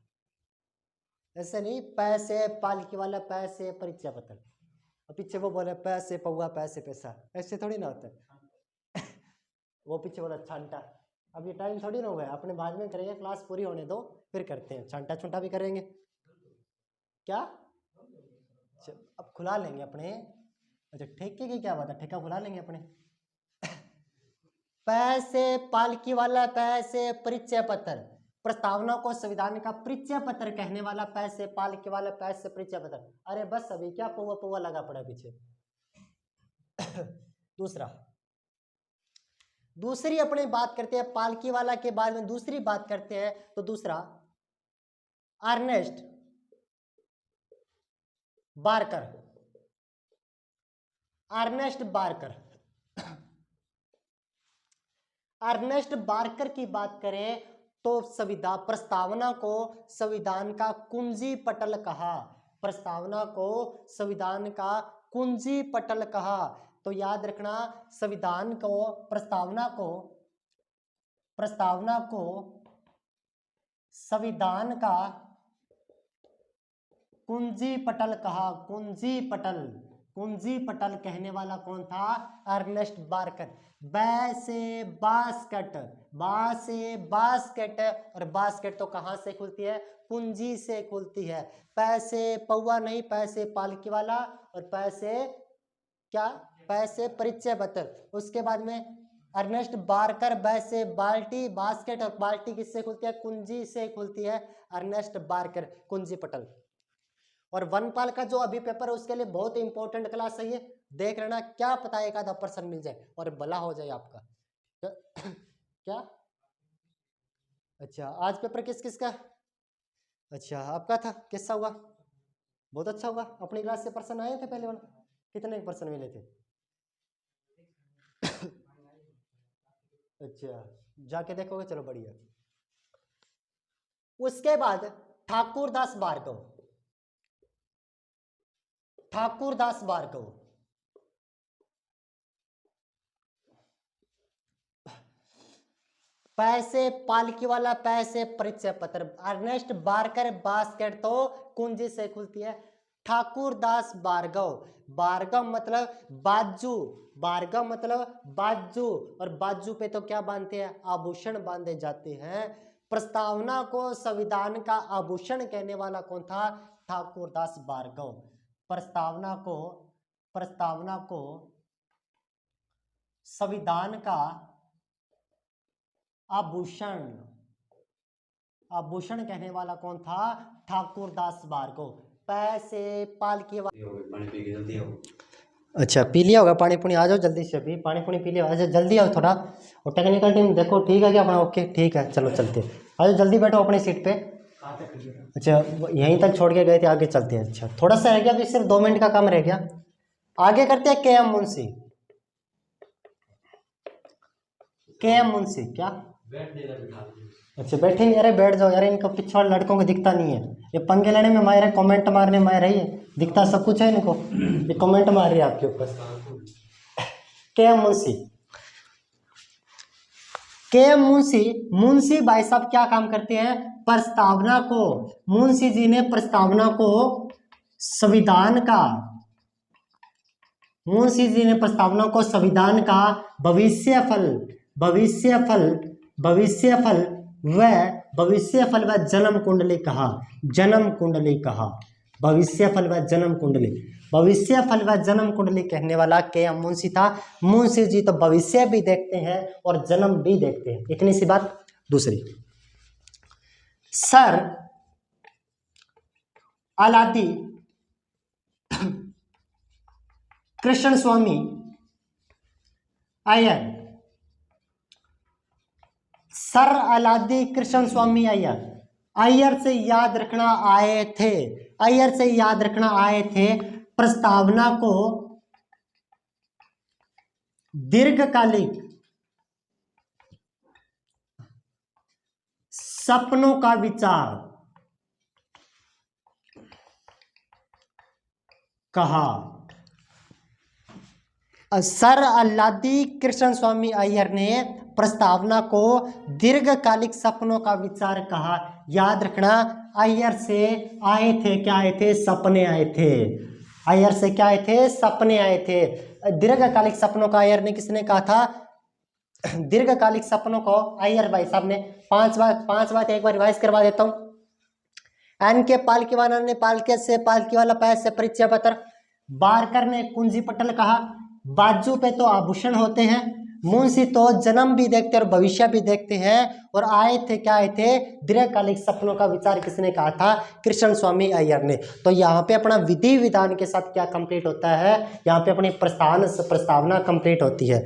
ऐसे नहीं, पैसे पालकी वाला पैसे परिचय पत्र। और पीछे वो बोले पैसे पौवा पैसे पैसा, ऐसे थोड़ी ना होता है। वो पीछे बोला छांटा। अब ये टाइम थोड़ी ना हुआ है, अपने बाद में करेंगे, क्लास पूरी होने दो फिर करते हैं, छांटा छुंटा भी करेंगे। क्या अब खुला लेंगे अपने, अच्छा ठेके की क्या बात है, ठेका खुला लेंगे अपने। पै से पालकी वाला, पै से परिचय पत्र। प्रस्तावना को संविधान का परिचय पत्र कहने वाला, पै से पालकी वाला, पै से परिचय पत्र। अरे बस अभी क्या पौवा पौवा लगा पड़ा पीछे। दूसरी अपनी बात करते हैं पालकी वाला के बाद में, दूसरी बात करते हैं तो दूसरा Ernest Barker. Ernest Barker, Ernest Barker की बात करें तो संविधान प्रस्तावना को संविधान का कुंजी पटल कहा। प्रस्तावना को संविधान का कुंजी पटल कहा। तो याद रखना संविधान को प्रस्तावना को संविधान का कुंजी पटल कहा। कुंजी पटल कहने वाला कौन था? Ernest Barker. बै से बास्केट, बा से बास्केट, और बास्केट तो कहां से खुलती है? कुंजी से खुलती है। पै से पौवा नहीं, पै से पालकी वाला, और पै से क्या? पै से परिचय पत्र। उसके बाद में अर्नेस्ट बारकर, बै से बाल्टी, बास्केट, और बाल्टी किससे खुलती है? कुंजी से खुलती है। अर्नेस्ट बारकर, कुंजी पटल। और वनपाल का जो अभी पेपर है उसके लिए बहुत इंपॉर्टेंट क्लास है ये, देख लेना, क्या पता एक आधा पर्सन मिल जाए और भला हो जाए आपका। क्या? अच्छा, आज पेपर किस किस का? अच्छा, आपका था, किसका हुआ? बहुत अच्छा हुआ। अपनी क्लास से पर्सन आए थे पहले वाला? कितने पर्सन मिले थे? अच्छा, जाके देखोगे, चलो बढ़िया। उसके बाद ठाकुरदास भार्गव, ठाकुरदास भार्गव, पैसे पालकी वाला, पैसे परिचय पत्र। अर्नेस्ट बारकर, बास्केट तो कुंजी से खुलती है। ठाकुरदास भार्गव, भार्गव मतलब बाजू, भार्गव मतलब बाजू, और बाजू पे तो क्या बांधते हैं? आभूषण बांधे जाते हैं। प्रस्तावना को संविधान का आभूषण कहने वाला कौन था? ठाकुरदास भार्गव। प्रस्तावना को संविधान का आभूषण कहने वाला कौन था? ठाकुरदास भार्गव। पैसे पालकी पानी पी के जल्दी आओ। अच्छा, पी लिया होगा पानी पुनी, आ जाओ जल्दी से, अभी पानी पुनी पी लिया। अच्छा, जल्दी आओ थोड़ा। और टेक्निकल टीम देखो ठीक है क्या अपना? ओके ठीक है, चलो चलते। आ जाओ जल्दी, बैठो अपनी सीट पे। अच्छा, यहीं तक छोड़ के गए थे, आगे चलते हैं। अच्छा, थोड़ा सा रह गया, अभी सिर्फ 2 मिनट का काम रह गया। आगे करते हैं के.एम. मुंशी। के.एम. मुंशी क्या? अच्छा, बैठे नहीं? अरे बैठ जाओ यार, इनका पिछवाड़ लड़कों को दिखता नहीं है। ये पंगे लेने में माहिर है, कमेंट मारने में माहिर है, ये दिखता सब कुछ है इनको, ये कमेंट मार रही है आपके ऊपर। के.एम. मुंशी, के.एम. मुंशी भाई साहब क्या काम करते हैं? प्रस्तावना को, मुंशी जी ने प्रस्तावना को संविधान का, मुंशी जी ने प्रस्तावना को संविधान का भविष्यफल व जन्म कुंडली कहा। भविष्यफल व जन्म कुंडली कहने वाला के.एम. मुंशी था। मुंशी जी तो भविष्य भी देखते हैं और जन्म भी देखते हैं, इतनी सी बात। दूसरी, सर अलादी कृष्ण स्वामी अय्यर, सर अलादी कृष्ण स्वामी अय्यर, अय्यर से याद रखना आए थे, अय्यर से याद रखना आए थे। प्रस्तावना को दीर्घकालिक सपनों का विचार कहा। सर अल्लादी कृष्ण स्वामी अय्यर ने प्रस्तावना को दीर्घकालिक सपनों का विचार कहा। याद रखना, अय्यर से आए थे, क्या आए थे? सपने आए थे। अय्यर से क्या आए थे? सपने आए थे। दीर्घकालिक सपनों का अय्यर ने किसने कहा था? दीर्घकालिक सपनों को अय्यर भाई साहब ने। 5 बात एक बार रिवाइज करवा देता हूं। एन के पालकी वाला ने पालके से पालकी वाला पैर से परिचय पत्र, बारकर ने कुंजी पटल कहा, बाजू पे तो आभूषण होते हैं, मुंशी तो जन्म भी देखते और भविष्य भी देखते हैं। और आए थे, क्या आए थे? दीर्घकालिक सपनों का विचार किसने कहा था? कृष्ण स्वामी अय्यर ने। तो यहाँ पे अपना विधि विधान के साथ क्या कंप्लीट होता है? यहाँ पे अपनी प्रस्तावना कंप्लीट होती है।